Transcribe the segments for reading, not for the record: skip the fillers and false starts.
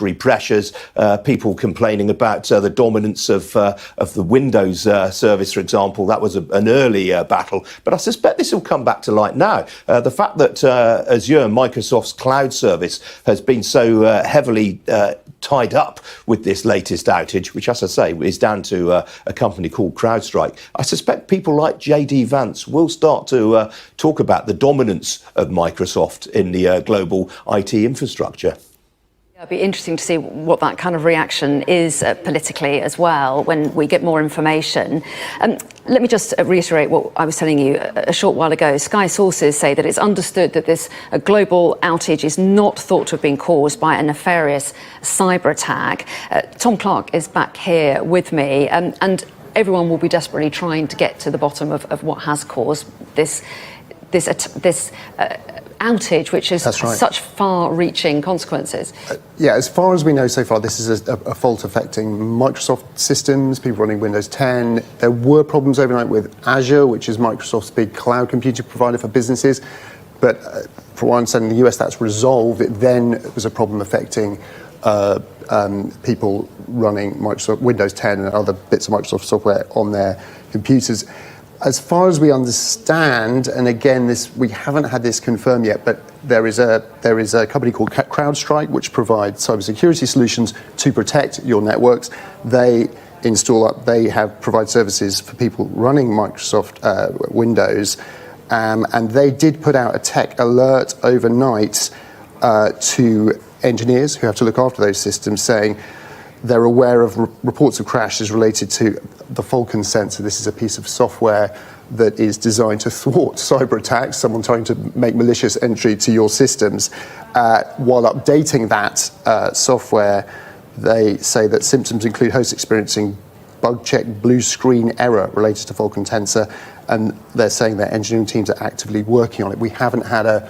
regulatory pressures, people complaining about the dominance of the Windows service, for example. That was an early battle, but I suspect this will come back to light now. The fact that Azure, Microsoft's cloud service, has been so heavily tied up with this latest outage, which, as I say, is down to a company called CrowdStrike. I suspect people like JD Vance will start to talk about the dominance of Microsoft in the global IT infrastructure. It'll be interesting to see what that kind of reaction is politically as well when we get more information. Let me just reiterate what I was telling you a short while ago. Sky sources say that it's understood that this global outage is not thought to have been caused by a nefarious cyber attack. Tom Clark is back here with me, and everyone will be desperately trying to get to the bottom of what has caused this outage, which has such far-reaching consequences. Yeah, as far as we know so far, this is a fault affecting Microsoft systems, people running Windows 10. There were problems overnight with Azure, which is Microsoft's big cloud computing provider for businesses. But from what I understand in the US, that's resolved. It then was a problem affecting people running Microsoft Windows 10 and other bits of Microsoft software on their computers. As far as we understand, and again, we haven't had this confirmed yet, but there is a company called CrowdStrike which provides cybersecurity solutions to protect your networks. They provide services for people running Microsoft Windows, and they did put out a tech alert overnight to engineers who have to look after those systems, saying they're aware of reports of crashes related to the Falcon sensor. This is a piece of software that is designed to thwart cyber attacks, someone trying to make malicious entry to your systems. While updating that software, they say that symptoms include hosts experiencing bug check blue screen error related to Falcon tensor, and they're saying that engineering teams are actively working on it. We haven't had a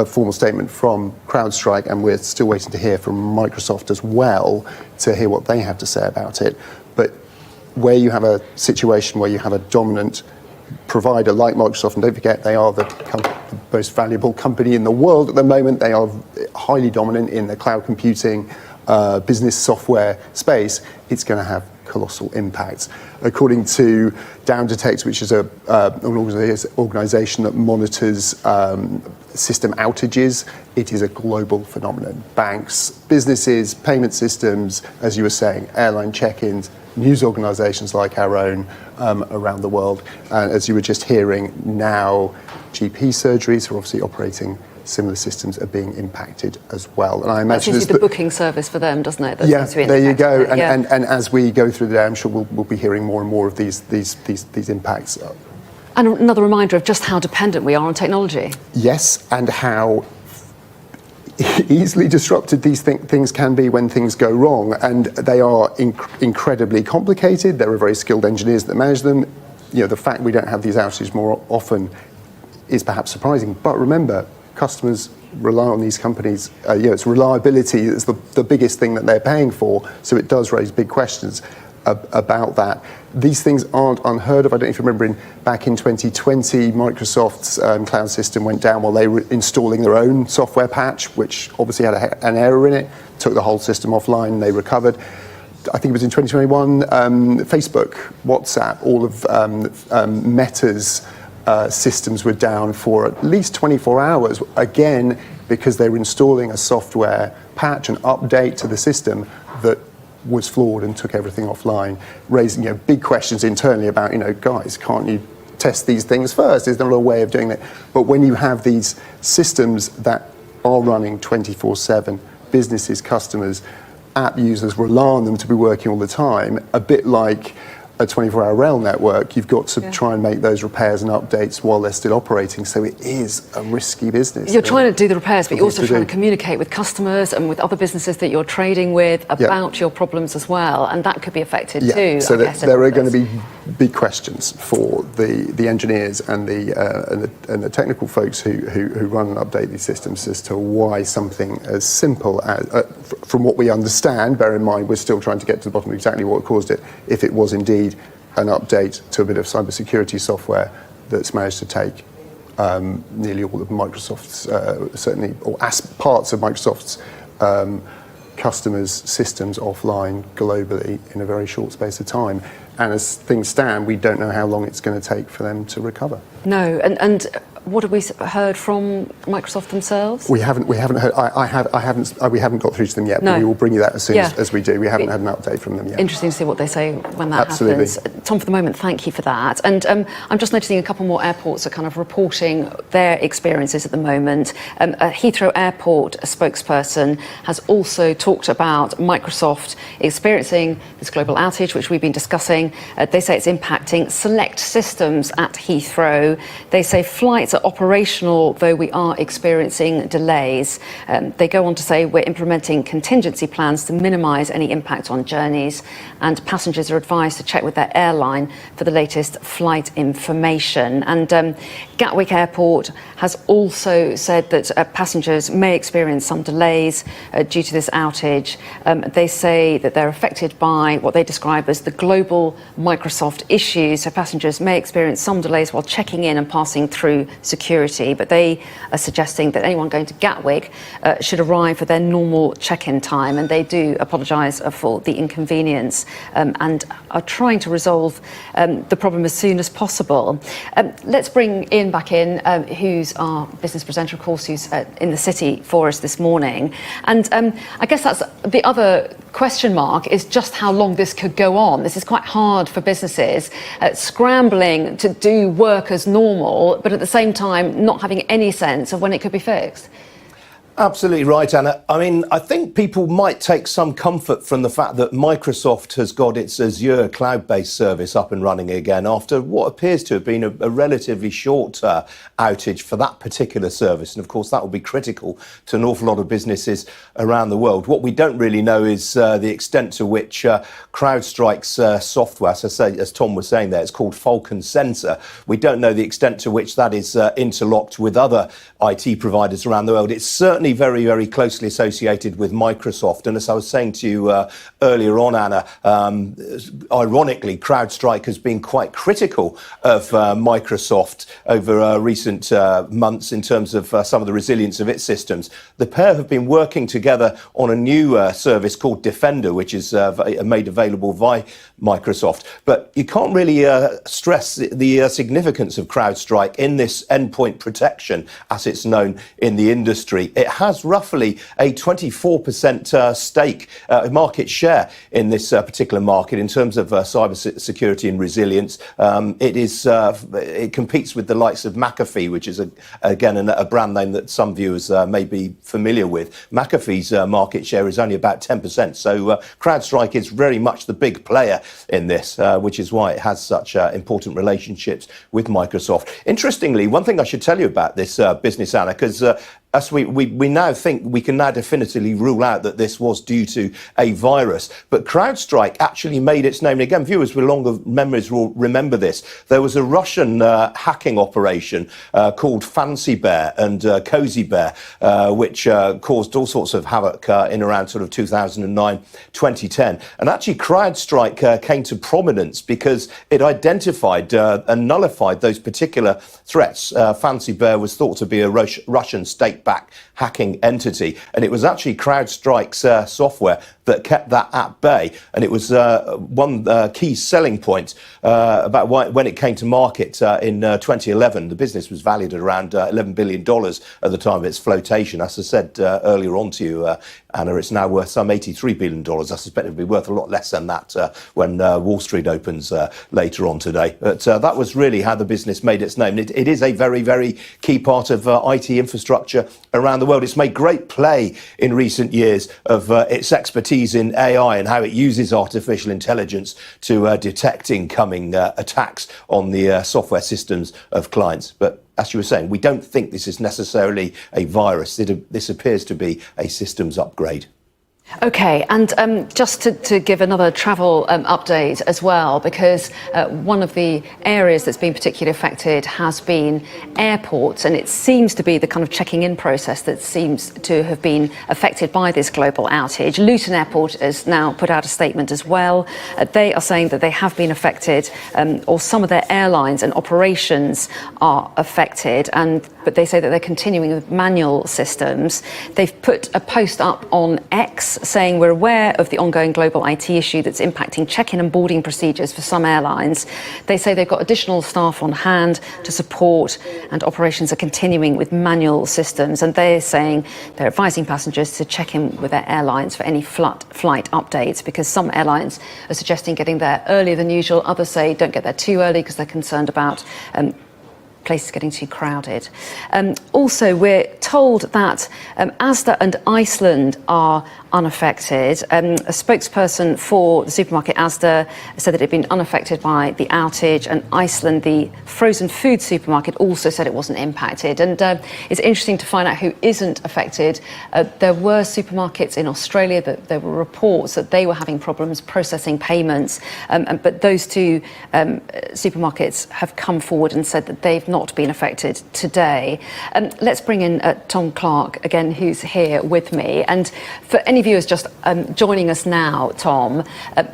formal statement from CrowdStrike, and we're still waiting to hear from Microsoft as well to hear what they have to say about it. But where you have a situation where you have a dominant provider like Microsoft, and don't forget they are the most valuable company in the world at the moment, they are highly dominant in the cloud computing business software space, it's going to have colossal impacts. According to DownDetect, which is an organisation that monitors system outages, it is a global phenomenon. Banks, businesses, payment systems, as you were saying, airline check-ins, news organisations like our own around the world. And as you were just hearing, now GP surgeries are obviously operating similar systems are being impacted as well. And I imagine that gives you the booking service for them, doesn't it? Yeah, there you go. And as we go through the day, I'm sure we'll be hearing more and more of these impacts. And another reminder of just how dependent we are on technology. Yes, and how easily disrupted these things can be when things go wrong. And they are incredibly complicated. There are very skilled engineers that manage them. You know, the fact we don't have these outages more often is perhaps surprising. But remember, customers rely on these companies. It's reliability is the biggest thing that they're paying for. So it does raise big questions about that. These things aren't unheard of. I don't know if you remember back in 2020, Microsoft's cloud system went down while they were installing their own software patch, which obviously had an error in it, took the whole system offline, they recovered. I think it was in 2021, Facebook, WhatsApp, all of Meta's systems were down for at least 24 hours, again, because they were installing a software patch, an update to the system that was flawed and took everything offline, raising big questions internally about, guys, can't you test these things first? Is there a way of doing that? But when you have these systems that are running 24/7, businesses, customers, app users rely on them to be working all the time, a bit like a 24-hour rail network, you've got to try and make those repairs and updates while they're still operating. So it is a risky business. You're trying to do the repairs, but you're also trying to communicate with customers and with other businesses that you're trading with about your problems as well, and that could be affected too. So there are going to be big questions for the engineers and the technical folks who run and update these systems as to why something as simple as, from what we understand, bear in mind we're still trying to get to the bottom of exactly what caused it, if it was indeed an update to a bit of cybersecurity software that's managed to take nearly all of Microsoft's, certainly, or parts of Microsoft's customers' systems offline globally in a very short space of time. And as things stand, we don't know how long it's going to take for them to recover. No, and what have we heard from Microsoft themselves? We haven't heard. We haven't got through to them yet. No. But we will bring you that as soon as we do. We haven't had an update from them yet. Interesting to see what they say when that Absolutely. happens. Tom, for the moment, thank you for that. And I'm just noticing a couple more airports are kind of reporting their experiences at the moment. Heathrow Airport, a spokesperson, has also talked about Microsoft experiencing this global outage, which we've been discussing. They say it's impacting select systems at Heathrow. They say flights are operational, though we are experiencing delays. They go on to say we're implementing contingency plans to minimise any impact on journeys, and passengers are advised to check with their airline for the latest flight information. And Gatwick Airport has also said that passengers may experience some delays due to this outage. They say that they're affected by what they describe as the global Microsoft issues, so passengers may experience some delays while checking in and passing through security, but they are suggesting that anyone going to Gatwick should arrive for their normal check-in time, and they do apologise for the inconvenience and are trying to resolve the problem as soon as possible. Let's bring Ian back in, who's our business presenter, of course, who's in the city for us this morning. And I guess that's the other question mark, is just how long this could go on. This is quite hard for businesses, scrambling to do work as normal, but at the same time not having any sense of when it could be fixed. Absolutely right, Anna. I mean, I think people might take some comfort from the fact that Microsoft has got its Azure cloud-based service up and running again after what appears to have been a relatively short outage for that particular service. And of course, that will be critical to an awful lot of businesses around the world. What we don't really know is the extent to which CrowdStrike's software, as Tom was saying there, it's called Falcon Sensor. We don't know the extent to which that is interlocked with other IT providers around the world. It's certainly very, very closely associated with Microsoft. And as I was saying to you earlier on, Anna, ironically, CrowdStrike has been quite critical of Microsoft over recent months in terms of some of the resilience of its systems. The pair have been working together on a new service called Defender, which is made available by Microsoft. But you can't really stress the significance of CrowdStrike in this endpoint protection, as it's known in the industry. It has roughly a 24% stake, market share in this particular market in terms of cyber security and resilience. It competes with the likes of McAfee, which is again a brand name that some viewers may be familiar with. McAfee's market share is only about 10%. So CrowdStrike is very much the big player in this, which is why it has such important relationships with Microsoft. Interestingly, one thing I should tell you about this business, Anna, because as we now think we can now definitively rule out that this was due to a virus. But CrowdStrike actually made its name. And again, viewers with longer memories will remember this. There was a Russian hacking operation called Fancy Bear and Cozy Bear, which caused all sorts of havoc in around sort of 2009, 2010. And actually CrowdStrike came to prominence because it identified and nullified those particular threats. Fancy Bear was thought to be a Russian state-backed hacking entity, and it was actually CrowdStrike's software that kept that at bay. And it was one key selling point about when it came to market in 2011. The business was valued at around $11 billion at the time of its flotation. As I said earlier on to you, Anna, it's now worth some $83 billion. I suspect it'll be worth a lot less than that when Wall Street opens later on today. But that was really how the business made its name. It is a very, very key part of IT infrastructure around the world. It's made great play in recent years of its expertise in AI and how it uses artificial intelligence to detect incoming attacks on the software systems of clients. But as you were saying, we don't think this is necessarily a virus. This appears to be a systems upgrade. OK, and just to give another travel update as well, because one of the areas that's been particularly affected has been airports, and it seems to be the kind of checking in process that seems to have been affected by this global outage. Luton Airport has now put out a statement as well. They are saying that they have been affected, or some of their airlines and operations are affected, but they say that they're continuing with manual systems. They've put a post up on X saying we're aware of the ongoing global IT issue that's impacting check-in and boarding procedures for some airlines. They say they've got additional staff on hand to support, and operations are continuing with manual systems. And they're saying they're advising passengers to check in with their airlines for any flight updates, because some airlines are suggesting getting there earlier than usual. Others say don't get there too early because they're concerned about places getting too crowded. Also, we're told that Asda and Iceland are unaffected. A spokesperson for the supermarket Asda said that it had been unaffected by the outage, and Iceland, the frozen food supermarket, also said it wasn't impacted. And it's interesting to find out who isn't affected. There were supermarkets in Australia that there were reports that they were having problems processing payments, but those two supermarkets have come forward and said that they've not been affected today. Let's bring in Tom Clark again, who's here with me. And for any viewers just joining us now, Tom,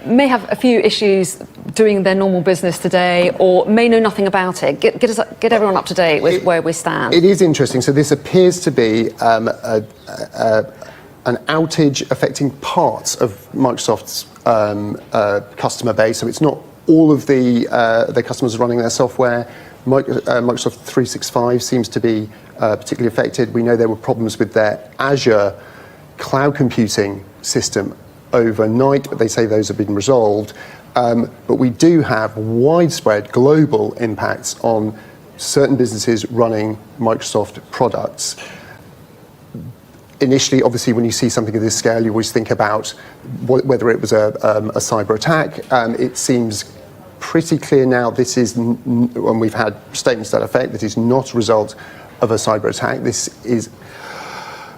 may have a few issues doing their normal business today, or may know nothing about it. Get everyone up to date with where we stand. It is interesting. So this appears to be an outage affecting parts of Microsoft's customer base. So it's not all of their customers running their software. Microsoft 365 seems to be particularly affected. We know there were problems with their Azure cloud computing system overnight, but they say those have been resolved. But we do have widespread global impacts on certain businesses running Microsoft products. Initially, obviously, when you see something of this scale, you always think about whether it was a cyber attack. It seems pretty clear now this is, and we've had statements to that effect, that is not a result of a cyber attack. This is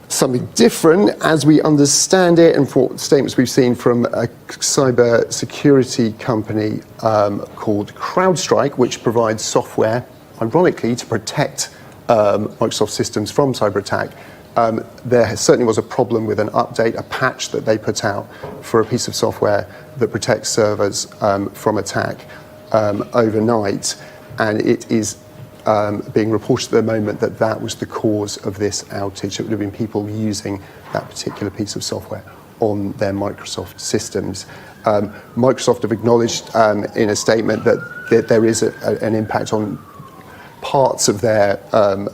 something different as we understand it, and for statements we've seen from a cyber security company called CrowdStrike, which provides software, ironically, to protect Microsoft systems from cyber attack. There certainly was a problem with an update, a patch that they put out for a piece of software that protects servers from attack overnight, and it is being reported at the moment that that was the cause of this outage. It would have been people using that particular piece of software on their Microsoft systems. Microsoft have acknowledged in a statement that there is an impact on parts of their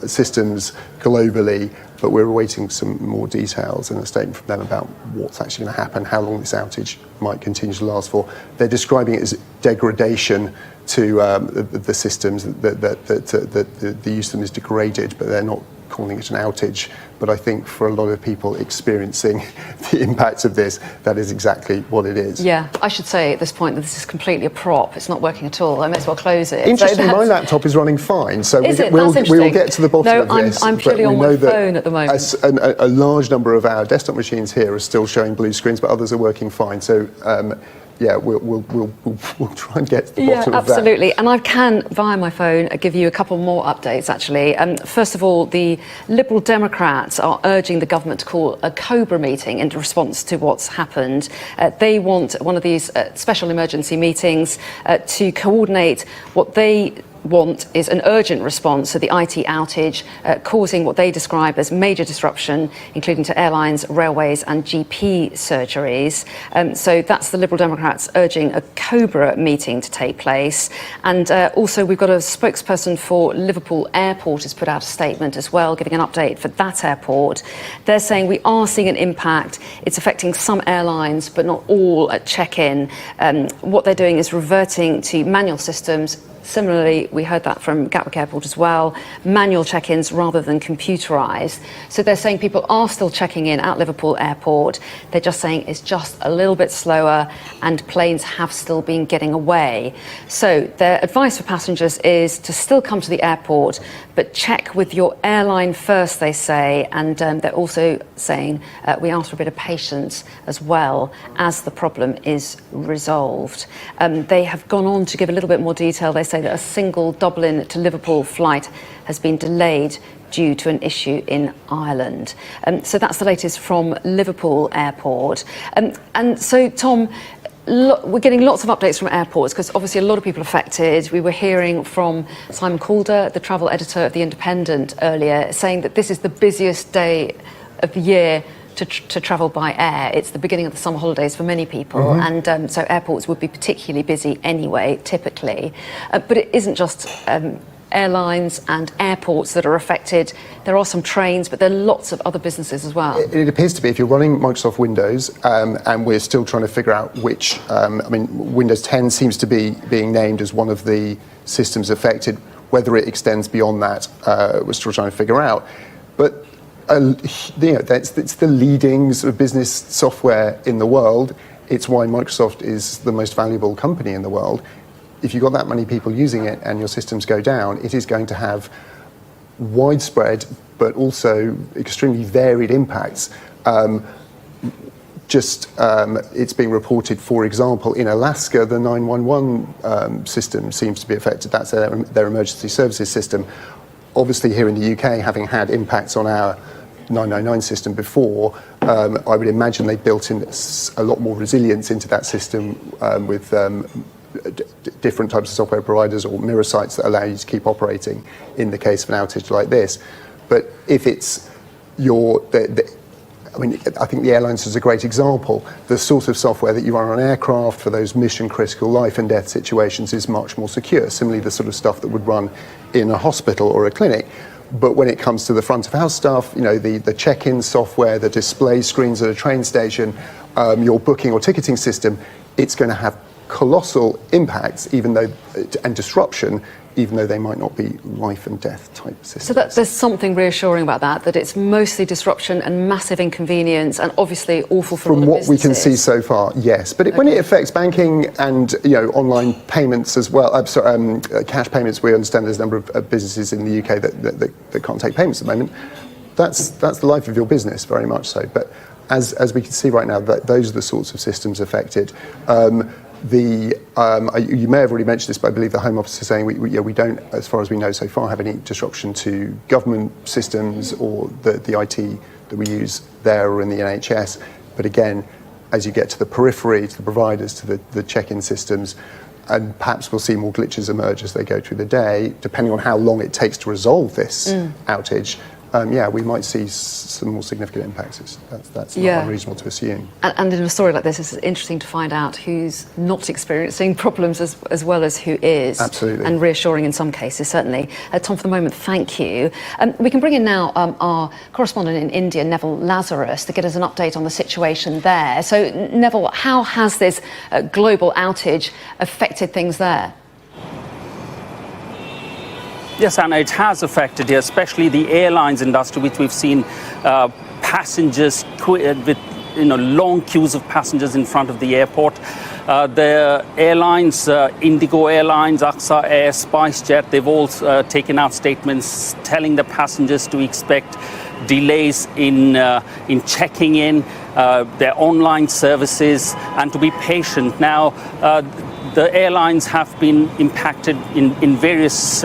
systems globally, but we're awaiting some more details and a statement from them about what's actually going to happen, how long this outage might continue to last for. They're describing it as degradation to the systems, that the use of them is degraded, but they're not calling it an outage. But I think for a lot of people experiencing the impacts of this, that is exactly what it is. Yeah, I should say at this point that this is completely a prop. It's not working at all. I may as well close it. Interesting, my laptop is running fine, so we'll get to the bottom of this. I'm purely on my phone at the moment. A large number of our desktop machines here are still showing blue screens, but others are working fine. So yeah, we'll try and get to the bottom of that. Absolutely. And I can, via my phone, give you a couple more updates, actually. First of all, the Liberal Democrats are urging the government to call a COBRA meeting in response to what's happened. They want one of these special emergency meetings to coordinate what they want is an urgent response to the IT outage, causing what they describe as major disruption, including to airlines, railways and GP surgeries. So that's the Liberal Democrats urging a COBRA meeting to take place. And also we've got a spokesperson for Liverpool Airport has put out a statement as well, giving an update for that airport. They're saying we are seeing an impact. It's affecting some airlines, but not all at check-in. What they're doing is reverting to manual systems. Similarly, we heard that from Gatwick Airport as well, manual check-ins rather than computerised. So they're saying people are still checking in at Liverpool Airport. They're just saying it's just a little bit slower and planes have still been getting away. So their advice for passengers is to still come to the airport, but check with your airline first, they say. And they're also saying we ask for a bit of patience as well as the problem is resolved. They have gone on to give a little bit more detail. They say that a single Dublin to Liverpool flight has been delayed due to an issue in Ireland. So that's the latest from Liverpool Airport. And so, Tom, we're getting lots of updates from airports because obviously a lot of people affected. We were hearing from Simon Calder, the travel editor of The Independent earlier, saying that this is the busiest day of the year to travel by air. It's the beginning of the summer holidays for many people, and so airports would be particularly busy anyway, typically. But it isn't just airlines and airports that are affected. There are some trains, but there are lots of other businesses as well. It appears to be, if you're running Microsoft Windows, and we're still trying to figure out which, Windows 10 seems to be being named as one of the systems affected. Whether it extends beyond that, we're still trying to figure out. But it's the leading sort of business software in the world. It's why Microsoft is the most valuable company in the world. If you've got that many people using it and your systems go down, it is going to have widespread but also extremely varied impacts. It's being reported, for example, in Alaska, the 911 system seems to be affected. That's their emergency services system. Obviously, here in the UK, having had impacts on our 999 system before, I would imagine they built in a lot more resilience into that system with different types of software providers or mirror sites that allow you to keep operating in the case of an outage like this. But if it's I think the airlines is a great example. The sort of software that you run on aircraft for those mission-critical life and death situations is much more secure. Similarly, the sort of stuff that would run in a hospital or a clinic. But when it comes to the front of house stuff, the check-in software, the display screens at a train station, your booking or ticketing system, it's going to have colossal impacts and disruption, even though they might not be life and death type systems. So there's something reassuring about that it's mostly disruption and massive inconvenience, and obviously awful for all the businesses. From what we can see so far, yes. But when it affects banking and online payments as well, cash payments, we understand there's a number of businesses in the UK that can't take payments at the moment. That's the life of your business, very much so. But as we can see right now, those are the sorts of systems affected. You may have already mentioned this, but I believe the Home Office is saying we don't, as far as we know so far, have any disruption to government systems or the IT that we use there or in the NHS. But again, as you get to the periphery, to the providers, to the check-in systems, and perhaps we'll see more glitches emerge as they go through the day, depending on how long it takes to resolve this outage. We might see some more significant impacts. That's not unreasonable to assume. And in a story like this, it's interesting to find out who's not experiencing problems as well as who is. Absolutely. And reassuring in some cases, certainly. Tom, for the moment, thank you. We can bring in now our correspondent in India, Neville Lazarus, to get us an update on the situation there. So, Neville, how has this global outage affected things there? Yes, Anna, it has affected here, especially the airlines industry, which we've seen passengers with long queues of passengers in front of the airport. The airlines, Indigo Airlines, AXA Air, SpiceJet, they've all taken out statements telling the passengers to expect delays in checking in their online services and to be patient. Now, the airlines have been impacted in various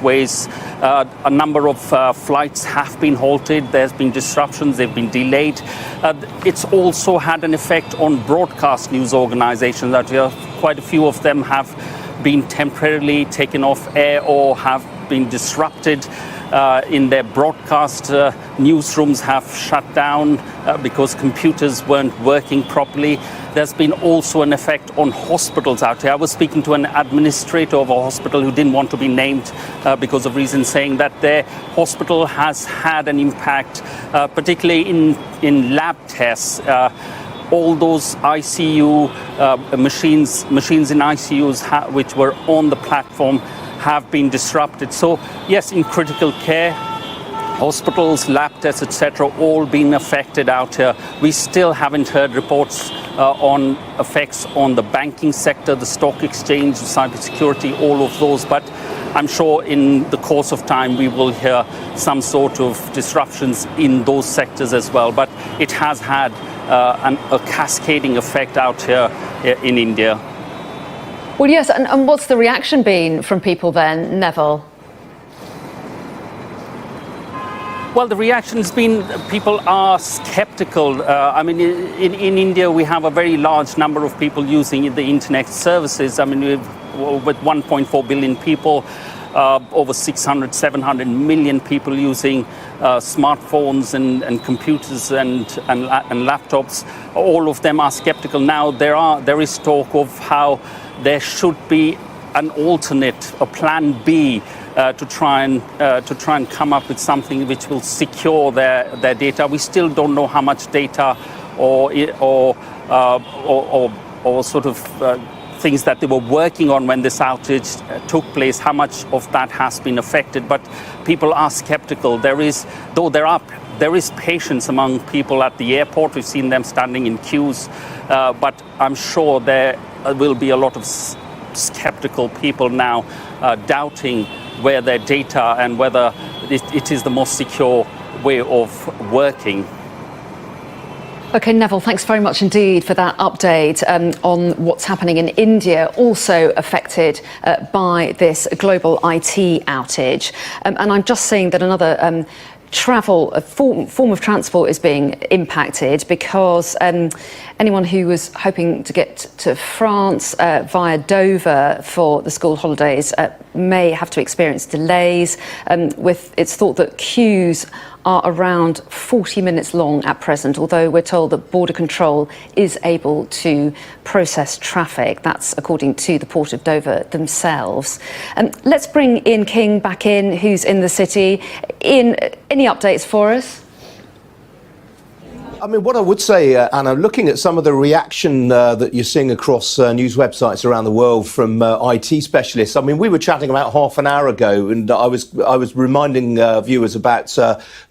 ways. A number of flights have been halted. There's been disruptions. They've been delayed. It's also had an effect on broadcast news organizations. Quite a few of them have been temporarily taken off air or have been disrupted. In their broadcast, newsrooms have shut down because computers weren't working properly. There's been also an effect on hospitals out here. I was speaking to an administrator of a hospital who didn't want to be named because of reasons, saying that their hospital has had an impact, particularly in lab tests. All those ICU machines in ICUs which were on the platform have been disrupted. So yes, in critical care, hospitals, lab tests, etc., all been affected out here. We still haven't heard reports on effects on the banking sector, the stock exchange, cybersecurity, all of those. But I'm sure in the course of time we will hear some sort of disruptions in those sectors as well. But it has had a cascading effect out here in India. Well, yes, and what's the reaction been from people then, Neville? Well, the reaction has been people are skeptical. In India, we have a very large number of people using the internet services. With 1.4 billion people, over 600, 700 million people using smartphones and computers and laptops. All of them are skeptical. Now there is talk of how there should be an alternate, a plan B, to try and come up with something which will secure their data. We still don't know how much data or sort of things that they were working on when this outage took place, how much of that has been affected. But people are skeptical. There is patience among people at the airport. We've seen them standing in queues, but I'm sure there will be a lot of skeptical people now doubting where their data and whether it is the most secure way of working. OK, Neville, thanks very much indeed for that update on what's happening in India, also affected by this global IT outage. And I'm just seeing that another form of transport is being impacted because anyone who was hoping to get to France via Dover for the school holidays may have to experience delays. It's thought that queues are around 40 minutes long at present, although we're told that border control is able to process traffic. That's according to the Port of Dover themselves. Let's bring Ian King back in, who's in the city. Ian, any updates for us? I mean, what I would say, Anna, looking at some of the reaction that you're seeing across news websites around the world from IT specialists, I mean, we were chatting about half an hour ago, and I was reminding viewers about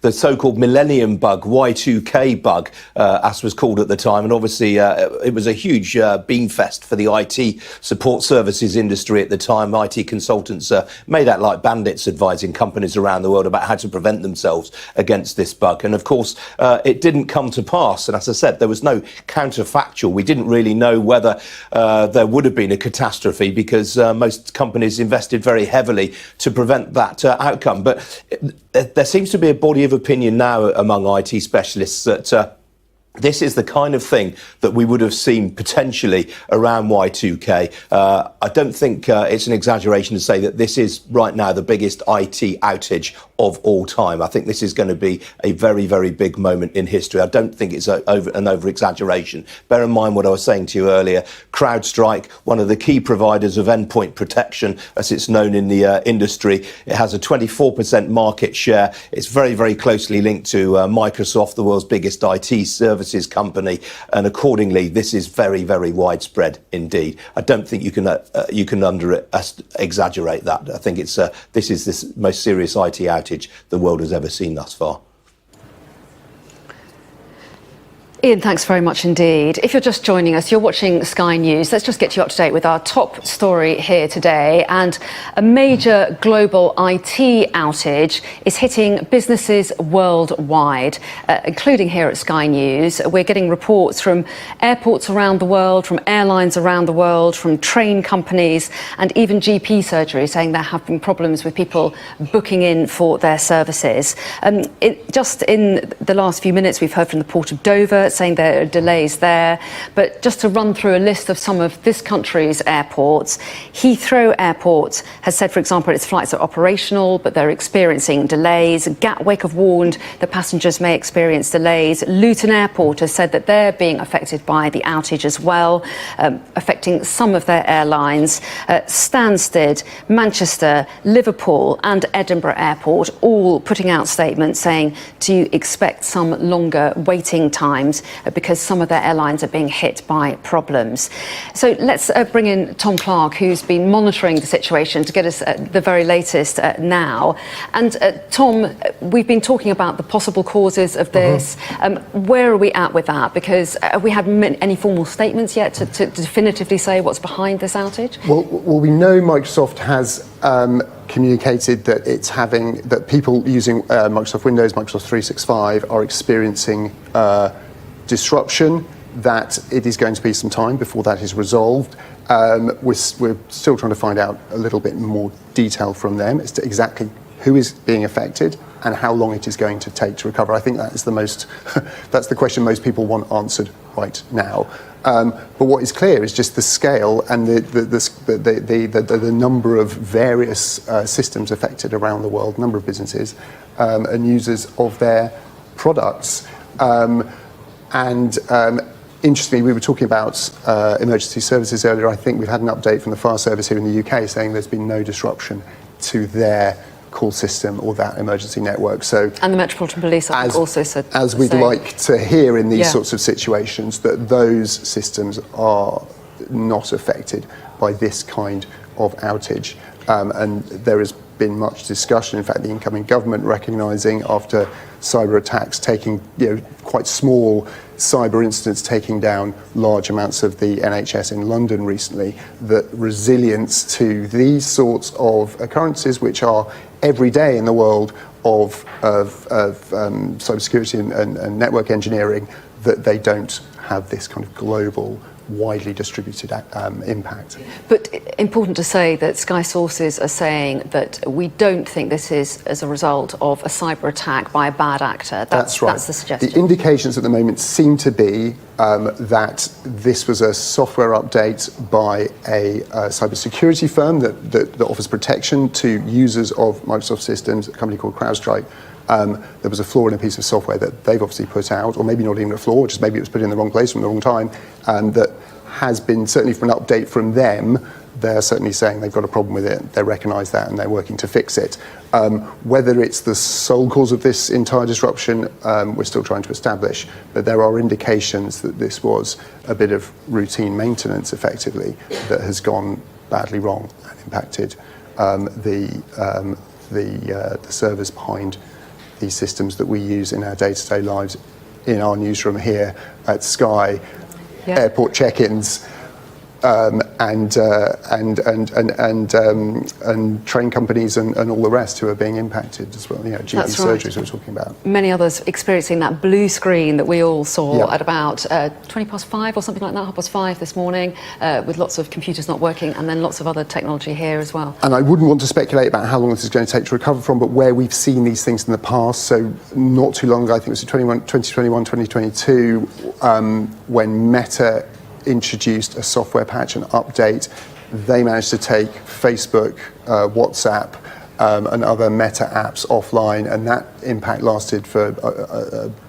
the so-called Millennium Bug, Y2K bug, as was called at the time, and obviously it was a huge beanfest for the IT support services industry at the time. IT consultants made out like bandits, advising companies around the world about how to prevent themselves against this bug, and of course it didn't come to pass. And as I said, there was no counterfactual. We didn't really know whether there would have been a catastrophe because most companies invested very heavily to prevent that outcome. But there seems to be a body of opinion now among IT specialists that this is the kind of thing that we would have seen potentially around Y2K. I don't think it's an exaggeration to say that this is right now the biggest IT outage of all time. I think this is going to be a very, very big moment in history. I don't think it's an over-exaggeration. Bear in mind what I was saying to you earlier. CrowdStrike, one of the key providers of endpoint protection, as it's known in the industry, it has a 24% market share. It's very, very closely linked to Microsoft, the world's biggest IT services company, and accordingly, this is very, very widespread indeed. I don't think you can exaggerate that. I think it's this is the most serious IT outage the world has ever seen thus far. Ian, thanks very much indeed. If you're just joining us, you're watching Sky News. Let's just get you up to date with our top story here today. And a major global IT outage is hitting businesses worldwide, including here at Sky News. We're getting reports from airports around the world, from airlines around the world, from train companies, and even GP surgery saying there have been problems with people booking in for their services. Just in the last few minutes, we've heard from the Port of Dover saying there are delays there. But just to run through a list of some of this country's airports, Heathrow Airport has said, for example, its flights are operational, but they're experiencing delays. Gatwick have warned that passengers may experience delays. Luton Airport has said that they're being affected by the outage as well, affecting some of their airlines. Stansted, Manchester, Liverpool and Edinburgh Airport all putting out statements saying to expect some longer waiting times because some of their airlines are being hit by problems. So let's bring in Tom Clark, who's been monitoring the situation to get us the very latest now. And Tom, we've been talking about the possible causes of this. Where are we at with that? Because have we had any formal statements yet to definitively say what's behind this outage? Well, we know Microsoft has communicated that that people using Microsoft Windows, Microsoft 365 are experiencing disruption, that it is going to be some time before that is resolved. We're still trying to find out a little bit more detail from them as to exactly who is being affected and how long it is going to take to recover. I think that is that's the question most people want answered right now. But what is clear is just the scale and the number of various systems affected around the world, number of businesses and users of their products. Interestingly, we were talking about emergency services earlier. I think we've had an update from the fire service here in the UK saying there's been no disruption to their call system or that emergency network. And the Metropolitan Police also said as we'd like to hear in these sorts of situations, that those systems are not affected by this kind of outage. And there has been much discussion. In fact, the incoming government recognising after cyber attacks taking, quite small cyber incidents taking down large amounts of the NHS in London recently, that resilience to these sorts of occurrences, which are every day in the world of cybersecurity and network engineering, that they don't have this kind of global, widely distributed impact. But important to say that Sky sources are saying that we don't think this is as a result of a cyber attack by a bad actor. That's right. That's the suggestion. The indications at the moment seem to be that this was a software update by a cybersecurity firm that offers protection to users of Microsoft systems, a company called CrowdStrike. There was a flaw in a piece of software that they've obviously put out, or maybe not even a flaw, just maybe it was put in the wrong place from the wrong time, that has been, certainly from an update from them, they're certainly saying they've got a problem with it. They recognise that and they're working to fix it. Whether it's the sole cause of this entire disruption, we're still trying to establish, but there are indications that this was a bit of routine maintenance, effectively, that has gone badly wrong and impacted the servers behind these systems that we use in our day-to-day lives, in our newsroom here at Sky, airport check-ins, and train companies and all the rest who are being impacted as well. GP surgeries we're talking about. Many others experiencing that blue screen that we all saw at about 20 past 5 or something like that, 5:30 this morning, with lots of computers not working, and then lots of other technology here as well. And I wouldn't want to speculate about how long this is going to take to recover from, but where we've seen these things in the past, so not too long ago, I think it was 2021, 2022, when Meta introduced a software patch and update, they managed to take Facebook, WhatsApp, and other Meta apps offline, and that impact lasted for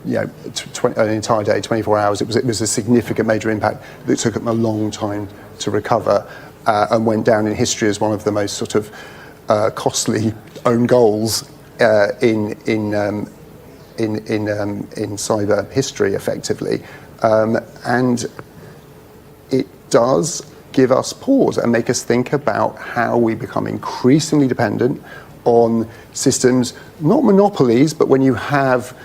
an entire day, 24 hours. It was a significant major impact that took them a long time to recover, and went down in history as one of the most sort of costly own goals in cyber history, effectively, and it does give us pause and make us think about how we become increasingly dependent on systems, not monopolies, but when you have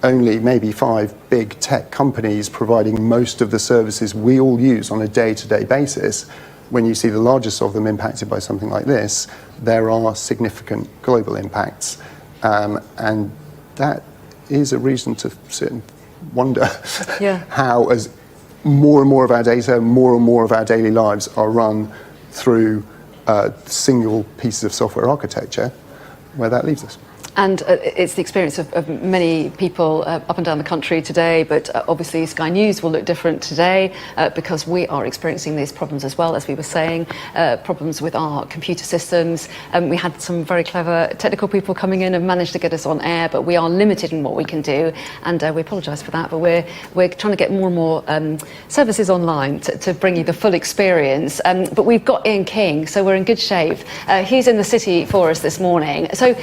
only maybe 5 big tech companies providing most of the services we all use on a day-to-day basis, when you see the largest of them impacted by something like this, there are significant global impacts. And that is a reason to sit and wonder how, as more and more of our data, more and more of our daily lives are run through single pieces of software architecture, where that leaves us. And it's the experience of many people up and down the country today, but obviously Sky News will look different today because we are experiencing these problems as well, as we were saying, problems with our computer systems. We had some very clever technical people coming in and managed to get us on air, but we are limited in what we can do, and we apologise for that, but we're trying to get more and more services online to bring you the full experience. But we've got Ian King, so we're in good shape. He's in the city for us this morning. So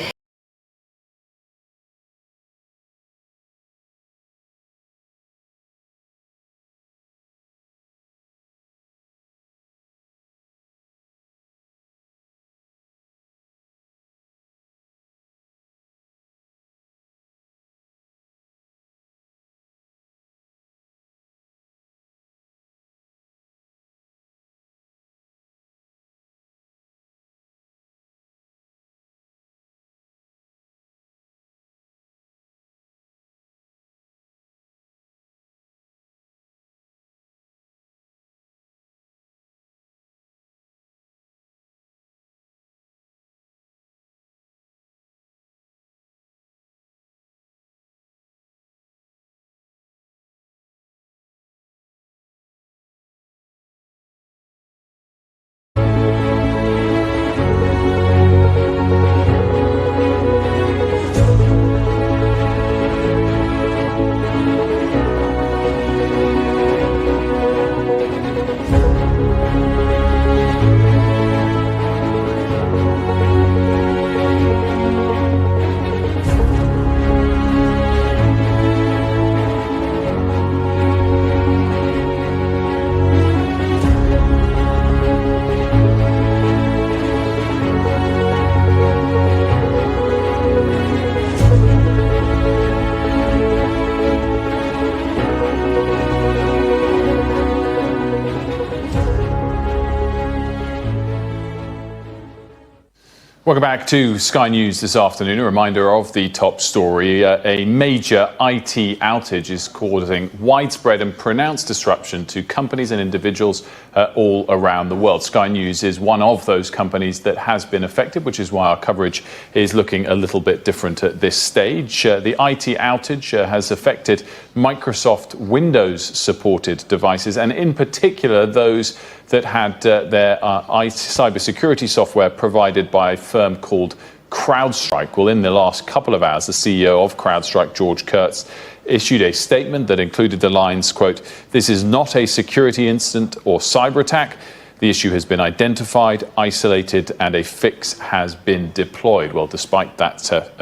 Welcome back to Sky News this afternoon. A reminder of the top story. A major IT outage is causing widespread and pronounced disruption to companies and individuals all around the world. Sky News is one of those companies that has been affected, which is why our coverage is looking a little bit different at this stage. The IT outage has affected Microsoft Windows-supported devices, and in particular those that had their cybersecurity software provided by a firm called CrowdStrike. Well, in the last couple of hours, the CEO of CrowdStrike, George Kurtz, issued a statement that included the lines, quote, "This is not a security incident or cyber attack. The issue has been identified, isolated, and a fix has been deployed." Well, despite that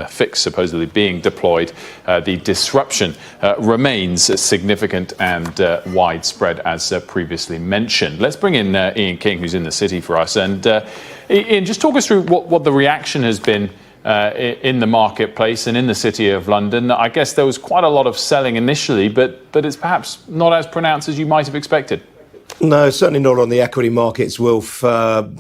fix supposedly being deployed, the disruption remains significant and widespread, as previously mentioned. Let's bring in Ian King, who's in the city for us. And Ian, just talk us through what the reaction has been in the marketplace and in the city of London. I guess there was quite a lot of selling initially, but it's perhaps not as pronounced as you might have expected. No, certainly not on the equity markets, Wilf.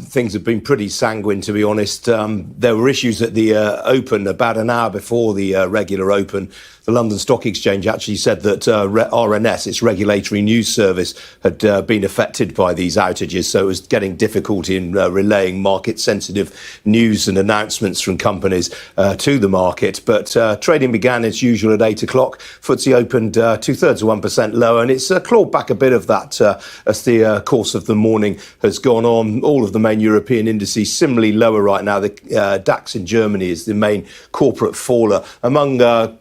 Things have been pretty sanguine, to be honest. There were issues at the Open about an hour before the regular Open. The London Stock Exchange actually said that RNS, its regulatory news service, had been affected by these outages, so it was getting difficult in relaying market-sensitive news and announcements from companies to the market. But trading began as usual at 8 o'clock. FTSE opened 2/3 of 1% lower, and it's clawed back a bit of that as the course of the morning has gone on. All of the main European indices similarly lower right now. The DAX in Germany is the main corporate faller. Among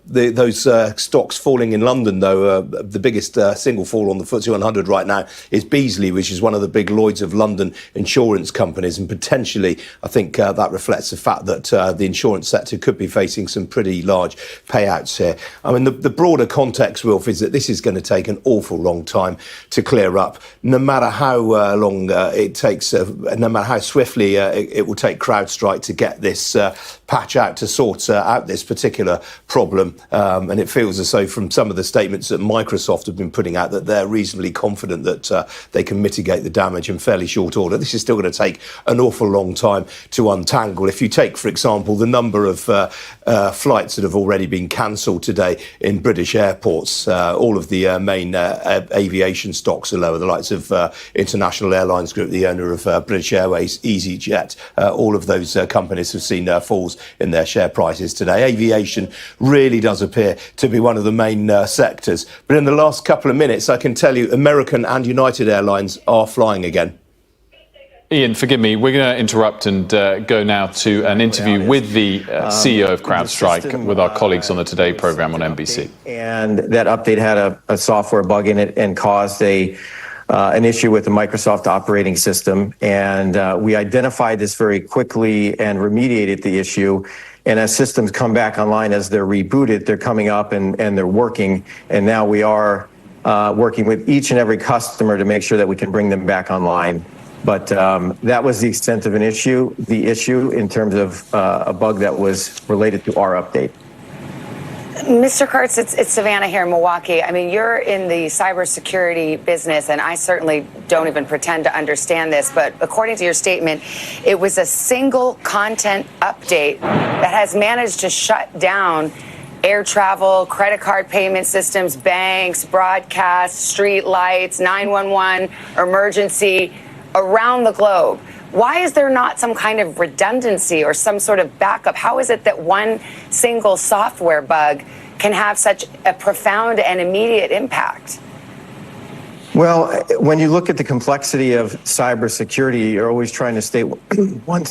those stocks falling in London, though, the biggest single fall on the FTSE 100 right now is Beazley, which is one of the big Lloyds of London insurance companies. And potentially, I think that reflects the fact that the insurance sector could be facing some pretty large payouts here. I mean, the broader context, Wilf, is that this is going to take an awful long time to clear up. No matter how long it takes, no matter how swiftly it will take CrowdStrike to get this patch out to sort out this particular problem. And it feels as though from some of the statements that Microsoft have been putting out that they're reasonably confident that they can mitigate the damage in fairly short order. This is still going to take an awful long time to untangle. If you take, for example, the number of flights that have already been cancelled today in British airports, all of the main aviation stocks are lower, the likes of International Airlines Group, the owner of British Airways, EasyJet, all of those companies have seen falls in their share prices today. Aviation really does appear to be one of the main sectors. But in the last couple of minutes, I can tell you American and United Airlines are flying again. Ian, forgive me, we're going to interrupt and go now to an interview with the CEO of CrowdStrike with our colleagues on the Today programme on NBC. And that update had a software bug in it and caused an issue with the Microsoft operating system. And we identified this very quickly and remediated the issue. And as systems come back online, as they're rebooted, they're coming up and they're working. And now we are working with each and every customer to make sure that we can bring them back online. But that was the extent of the issue in terms of a bug that was related to our update. Mr. Kurtz, it's Savannah here in Milwaukee. I mean, you're in the cybersecurity business, and I certainly don't even pretend to understand this, but according to your statement, it was a single content update that has managed to shut down air travel, credit card payment systems, banks, broadcast, street lights, 911, emergency around the globe. Why is there not some kind of redundancy or some sort of backup? How is it that one single software bug can have such a profound and immediate impact? Well, when you look at the complexity of cybersecurity, you're always trying to stay one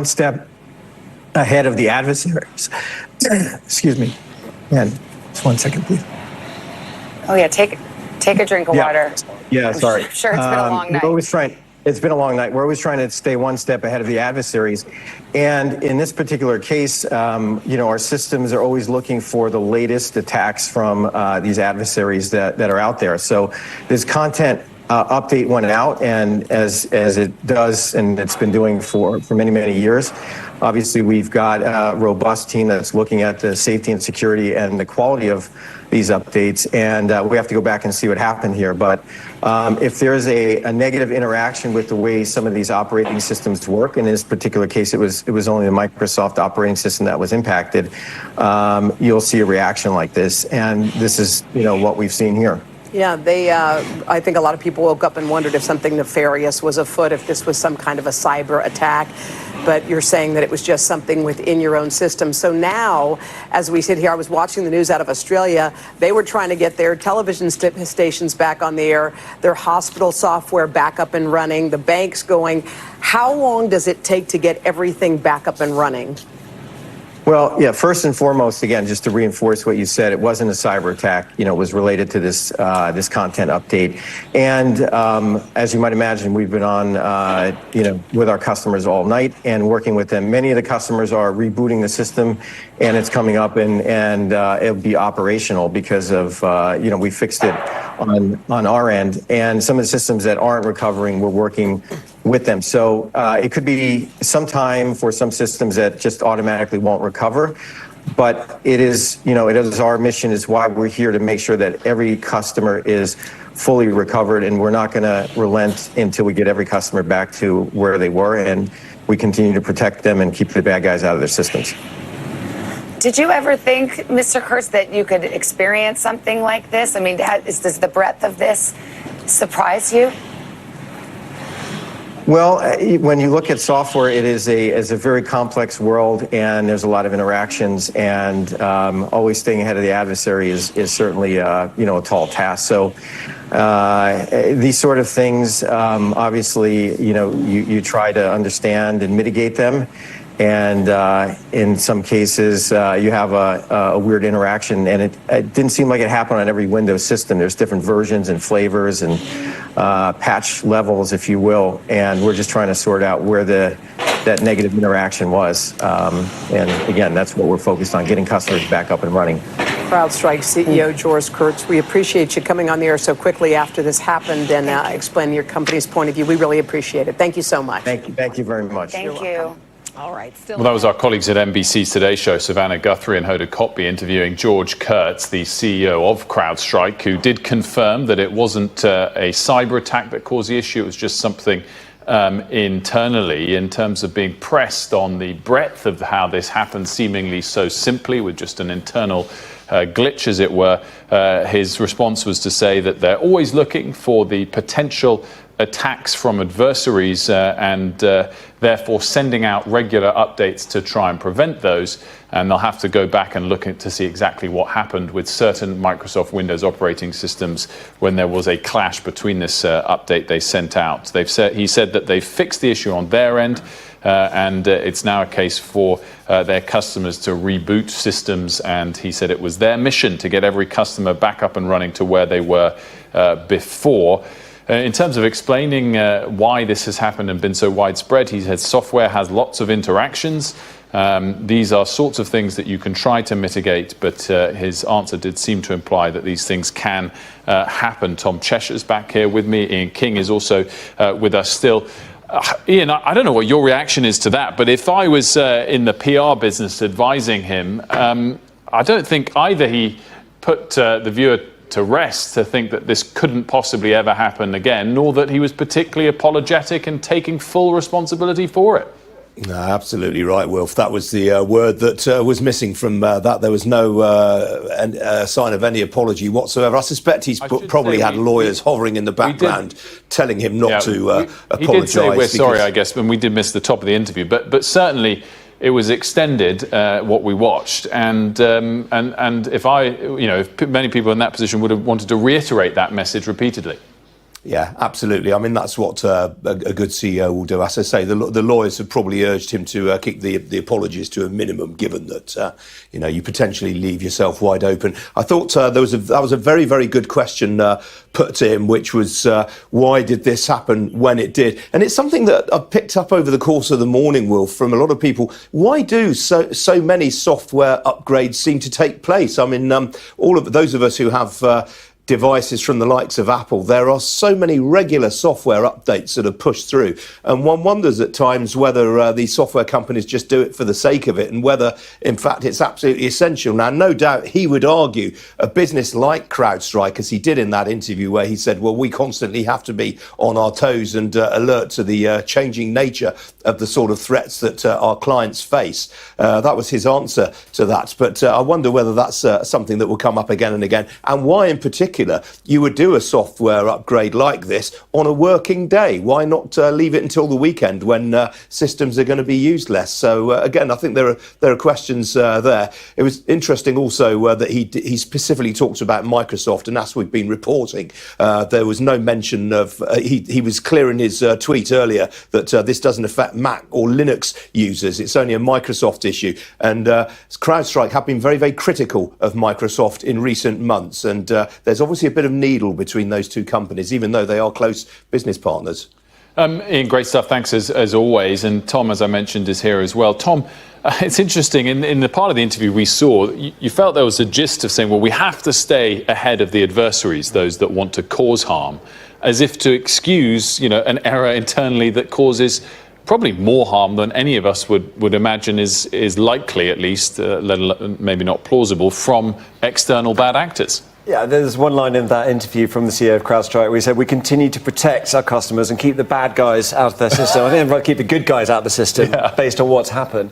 step ahead of the adversaries. Excuse me. Man, just 1 second, please. Oh yeah, take a drink of water. Yeah, sorry. I'm sure it's been a long night. It's been a long night. We're always trying to stay one step ahead of the adversaries. And in this particular case, our systems are always looking for the latest attacks from these adversaries that are out there. So there's content update went out, and as it does, and it's been doing for many years, obviously we've got a robust team that's looking at the safety and security and the quality of these updates, and we have to go back and see what happened here. But if there's a negative interaction with the way some of these operating systems work, in this particular case it was only the Microsoft operating system that was impacted, you'll see a reaction like this, and this is what we've seen here. Yeah, I think a lot of people woke up and wondered if something nefarious was afoot, if this was some kind of a cyber attack. But you're saying that it was just something within your own system. So now, as we sit here, I was watching the news out of Australia. They were trying to get their television stations back on the air, their hospital software back up and running, the banks going. How long does it take to get everything back up and running? Well, yeah, first and foremost, again, just to reinforce what you said, it wasn't a cyber attack. It was related to this content update. And as you might imagine, we've been on, with our customers all night and working with them. Many of the customers are rebooting the system, and it's coming up, and it'll be operational because of, we fixed it on our end. And some of the systems that aren't recovering, we're working with them. So it could be some time for some systems that just automatically won't recover. But it is our mission, is why we're here, to make sure that every customer is fully recovered, and we're not going to relent until we get every customer back to where they were, and we continue to protect them and keep the bad guys out of their systems. Did you ever think, Mr. Kurtz, that you could experience something like this? I mean, does the breadth of this surprise you? Well, when you look at software, it is a very complex world, and there's a lot of interactions, and always staying ahead of the adversary is certainly a tall task. So these sort of things, obviously, you try to understand and mitigate them. And in some cases, you have a weird interaction, and it didn't seem like it happened on every Windows system. There's different versions and flavors and patch levels, if you will, and we're just trying to sort out where that negative interaction was. And again, that's what we're focused on, getting customers back up and running. CrowdStrike CEO George Kurtz, we appreciate you coming on the air so quickly after this happened and explaining your company's point of view. We really appreciate it. Thank you so much. Thank you very much. Thank you. All right. Well, that was our colleagues at NBC's Today Show, Savannah Guthrie and Hoda Kotb, interviewing George Kurtz, the CEO of CrowdStrike, who did confirm that it wasn't a cyber attack that caused the issue. It was just something internally, in terms of being pressed on the breadth of how this happened, seemingly so simply, with just an internal glitch, as it were. His response was to say that they're always looking for the potential attacks from adversaries and therefore sending out regular updates to try and prevent those. And they'll have to go back and look to see exactly what happened with certain Microsoft Windows operating systems when there was a clash between this update they sent out. He said that they fixed the issue on their end, and it's now a case for their customers to reboot systems. And he said it was their mission to get every customer back up and running to where they were before. In terms of explaining why this has happened and been so widespread, he said software has lots of interactions. These are sorts of things that you can try to mitigate, but his answer did seem to imply that these things can happen. Tom Cheshire's back here with me. Ian King is also with us still. Ian, I don't know what your reaction is to that, but if I was in the PR business advising him, I don't think either he put the viewer to rest to think that this couldn't possibly ever happen again, nor that he was particularly apologetic and taking full responsibility for it. No, absolutely right, Wilf. That was the word that was missing from that. There was no sign of any apology whatsoever. I suspect he's probably had lawyers hovering in the background telling him not to apologise. He did say we're sorry, I guess, when we did miss the top of the interview. But certainly it was extended, what we watched, and if if many people in that position would have wanted to reiterate that message repeatedly. Yeah, absolutely. I mean, that's what a good CEO will do. As I say, the lawyers have probably urged him to keep the apologies to a minimum, given that you potentially leave yourself wide open. I thought that was a very, very good question put to him, which was why did this happen when it did? And it's something that I've picked up over the course of the morning, Will, from a lot of people. Why do so many software upgrades seem to take place? I mean, all of those of us who have devices from the likes of Apple, there are so many regular software updates that are pushed through. And one wonders at times whether these software companies just do it for the sake of it and whether, in fact, it's absolutely essential. Now, no doubt he would argue a business like CrowdStrike, as he did in that interview where he said, well, we constantly have to be on our toes and alert to the changing nature of the sort of threats that our clients face. That was his answer to that. But I wonder whether that's something that will come up again and again, and why in particular you would do a software upgrade like this on a working day. Why not leave it until the weekend when systems are going to be used less? So again, I think there are questions there. It was interesting also that he specifically talked about Microsoft, and as we've been reporting, there was no mention of, he was clear in his tweet earlier that this doesn't affect Mac or Linux users. It's only a Microsoft issue. And CrowdStrike have been very, very critical of Microsoft in recent months. And there's obviously a bit of needle between those two companies, even though they are close business partners. Ian, great stuff. Thanks as always. And Tom, as I mentioned, is here as well. Tom, it's interesting. In the part of the interview we saw, you felt there was a gist of saying, well, we have to stay ahead of the adversaries, those that want to cause harm, as if to excuse, an error internally that causes probably more harm than any of us would imagine is likely, at least, let alone maybe not plausible, from external bad actors. Yeah, there's one line in that interview from the CEO of CrowdStrike where he said, we continue to protect our customers and keep the bad guys out of their system. I think they'd rather keep the good guys out of the system based on what's happened.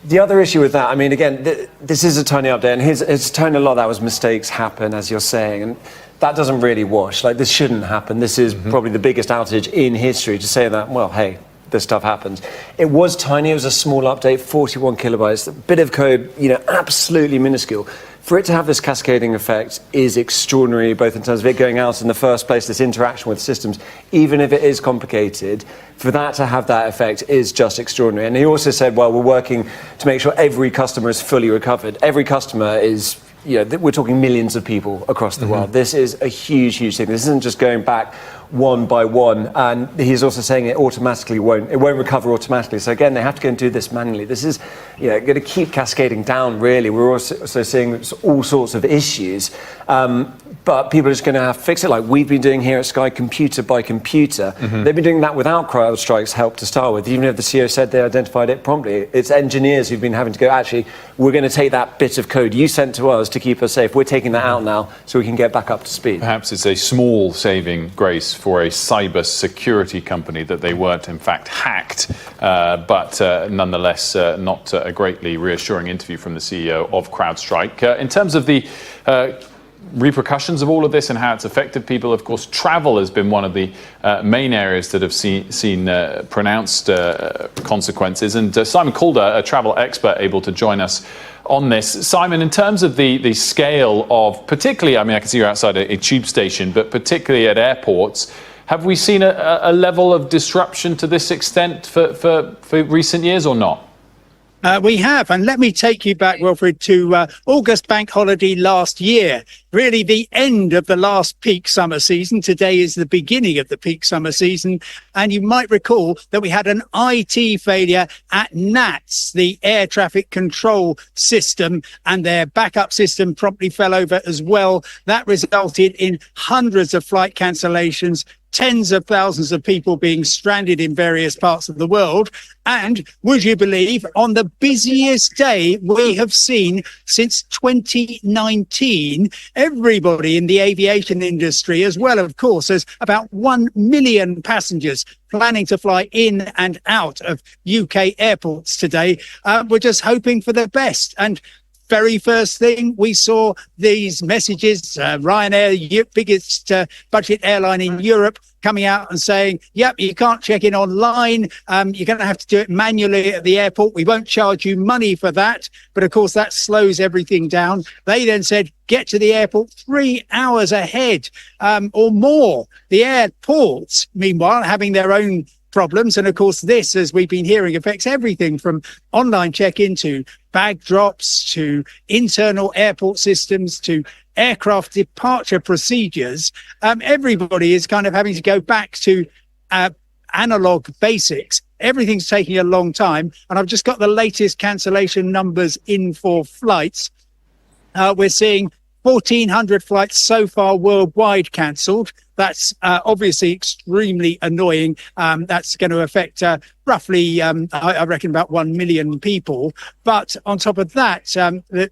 The other issue with that, I mean, again, this is a tiny update, and his tone, a lot of that was mistakes happen, as you're saying, and that doesn't really wash. Like, this shouldn't happen. This is probably the biggest outage in history. To say that, well, hey, this stuff happens. It was tiny. It was a small update, 41 kilobytes, a bit of code, absolutely minuscule. For it to have this cascading effect is extraordinary, both in terms of it going out in the first place, this interaction with systems, even if it is complicated, for that to have that effect is just extraordinary. And he also said, well, we're working to make sure every customer is fully recovered. Every customer is, we're talking millions of people across the world. This is a huge, huge thing. This isn't just going back one by one, and he's also saying it won't recover automatically. So again, they have to go and do this manually. This is going to keep cascading down, really. We're also seeing all sorts of issues, but people are just going to have to fix it, like we've been doing here at Sky, computer by computer. They've been doing that without CrowdStrike's help to start with, even if the CEO said they identified it promptly. It's engineers who've been having to go, actually, we're going to take that bit of code you sent to us to keep us safe. We're taking that out now so we can get back up to speed. Perhaps it's a small saving grace for a cyber security company that they weren't in fact hacked, but nonetheless not a greatly reassuring interview from the CEO of CrowdStrike. In terms of the repercussions of all of this and how it's affected people, of course, travel has been one of the main areas that have seen pronounced consequences. And Simon Calder, a travel expert, able to join us on this. Simon, in terms of the scale of, particularly, I can see you're outside a tube station, but particularly at airports, have we seen a level of disruption to this extent for recent years or not? We have, and let me take you back, Wilfred, to August bank holiday last year. Really the end of the last peak summer season. Today is the beginning of the peak summer season. And you might recall that we had an IT failure at NATS, the air traffic control system, and their backup system promptly fell over as well. That resulted in hundreds of flight cancellations, tens of thousands of people being stranded in various parts of the world. And would you believe, on the busiest day we have seen since 2019, everybody in the aviation industry, as well, of course, as about 1 million passengers planning to fly in and out of UK airports today, we're just hoping for the best. And very first thing we saw these messages, Ryanair, biggest budget airline in Europe, coming out and saying, yep, you can't check in online. You're going to have to do it manually at the airport. We won't charge you money for that. But of course, that slows everything down. They then said, get to the airport 3 hours ahead or more. The airports, meanwhile, having their own problems. And of course, this, as we've been hearing, affects everything from online check-in to bag drops to internal airport systems to aircraft departure procedures. Everybody is kind of having to go back to analog basics. Everything's taking a long time. And I've just got the latest cancellation numbers in for flights. We're seeing 1,400 flights so far worldwide cancelled. That's obviously extremely annoying. That's going to affect roughly, I reckon, about 1 million people. But on top of that,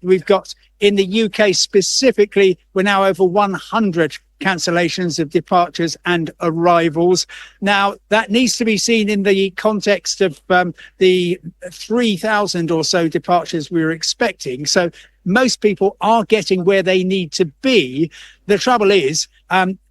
we've got in the UK specifically, we're now over 100 cancellations of departures and arrivals. Now, that needs to be seen in the context of the 3,000 or so departures we were expecting. So most people are getting where they need to be. The trouble is,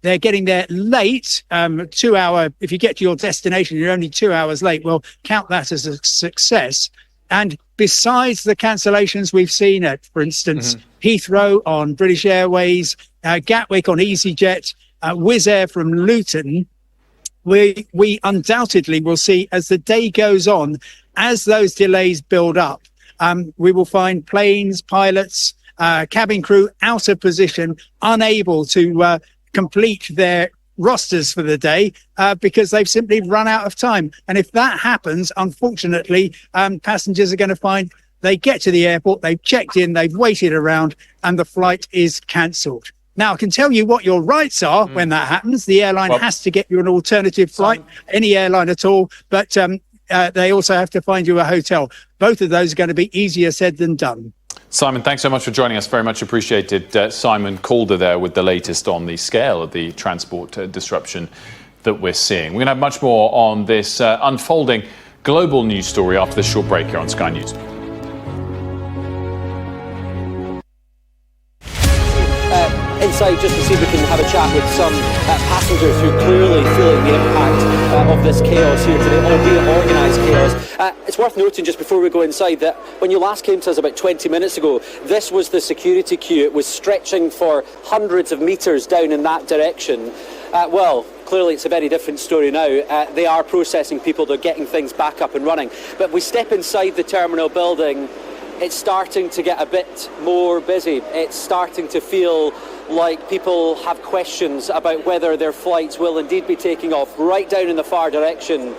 they're getting there late. 2 hour, if you get to your destination, you're only 2 hours late. Well, count that as a success. And besides the cancellations we've seen at, for instance, Heathrow on British Airways, Gatwick on EasyJet, Wizz Air from Luton, we undoubtedly will see as the day goes on, as those delays build up, we will find planes, pilots, cabin crew out of position, unable to complete their rosters for the day because they've simply run out of time. And if that happens, unfortunately, passengers are going to find they get to the airport, they've checked in, they've waited around, and the flight is cancelled. Now, I can tell you what your rights are when that happens. The airline has to get you an alternative flight, any airline at all, but they also have to find you a hotel. Both of those are going to be easier said than done. Simon, thanks so much for joining us. Very much appreciated. Simon Calder there with the latest on the scale of the transport disruption that we're seeing. We're going to have much more on this unfolding global news story after this short break here on Sky News. Inside just to see if we can have a chat with some passengers who are clearly feeling the impact of this chaos here today, albeit organised chaos. It's worth noting just before we go inside that when you last came to us about 20 minutes ago, this was the security queue. It was stretching for hundreds of metres down in that direction. Well, clearly it's a very different story now. They are processing people, they're getting things back up and running. But we step inside the terminal building, it's starting to get a bit more busy. It's starting to feel like people have questions about whether their flights will indeed be taking off. Right down in the far direction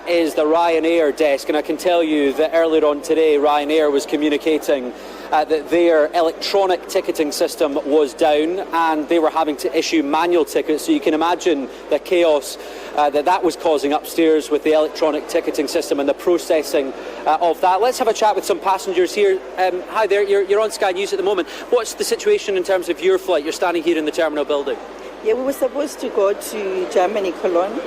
is the Ryanair desk, and I can tell you that earlier on today Ryanair was communicating that their electronic ticketing system was down and they were having to issue manual tickets. So you can imagine the chaos that was causing upstairs with the electronic ticketing system and the processing of that. Let's have a chat with some passengers here. Hi there, you're on Sky News at the moment. What's the situation in terms of your flight? You're standing here in the terminal building. Yeah, we were supposed to go to Germany, Cologne,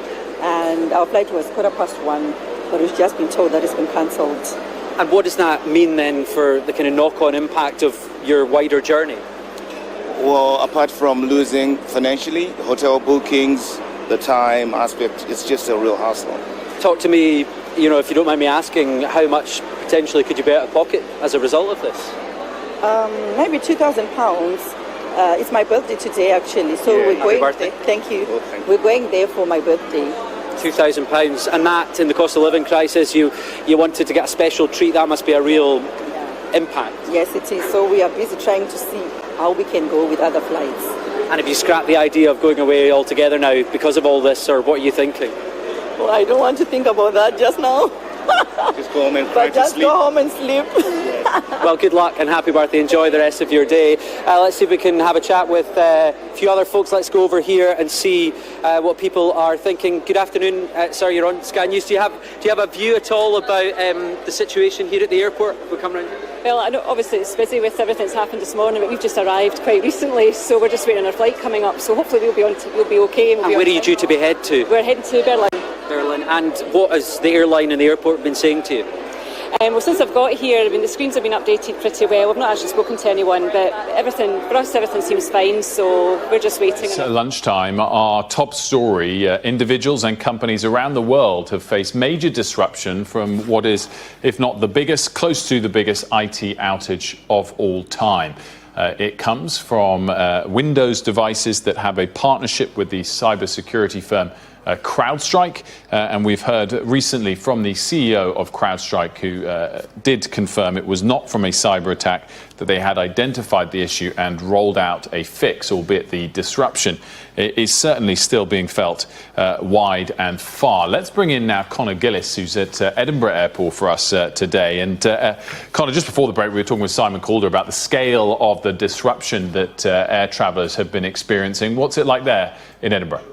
and our flight was 1:15, but we've just been told that it's been cancelled. And what does that mean then for the kind of knock-on impact of your wider journey? Well, apart from losing financially, hotel bookings, the time aspect, it's just a real hassle. Talk to me, if you don't mind me asking, how much potentially could you be out of pocket as a result of this? Maybe £2,000. It's my birthday today, actually, so we're going there. Thank you. Oh, thank you. We're going there for my birthday. £2,000, and that in the cost of living crisis, you wanted to get a special treat. That must be a real impact. Yes, it is. So we are busy trying to see how we can go with other flights. And have you scrapped the idea of going away altogether now because of all this, or what are you thinking? Well, I don't want to think about that just now. Just go home and try to sleep. Go home and sleep. Well, good luck and happy birthday. Enjoy the rest of your day. Let's see if we can have a chat with a few other folks. Let's go over here and see what people are thinking. Good afternoon. Sorry, you're on Sky News. Do you have a view at all about the situation here at the airport? We'll come round here. Well, I know obviously it's busy with everything that's happened this morning, but we've just arrived quite recently, so we're just waiting on our flight coming up. So hopefully we'll be okay. And where are you due to be head to? We're heading to Berlin. Berlin. And what has the airline and the airport been saying to you? Well, since I've got here, the screens have been updated pretty well. I've not actually spoken to anyone, but everything seems fine, so we're just waiting. It's lunchtime. Our top story, individuals and companies around the world have faced major disruption from what is, if not the biggest, close to the biggest IT outage of all time. It comes from Windows devices that have a partnership with the cybersecurity firm CrowdStrike. And we've heard recently from the CEO of CrowdStrike, who did confirm it was not from a cyber attack, that they had identified the issue and rolled out a fix, albeit the disruption is certainly still being felt wide and far. Let's bring in now Conor Gillis, who's at Edinburgh Airport for us today. And Conor, just before the break, we were talking with Simon Calder about the scale of the disruption that air travellers have been experiencing. What's it like there in Edinburgh?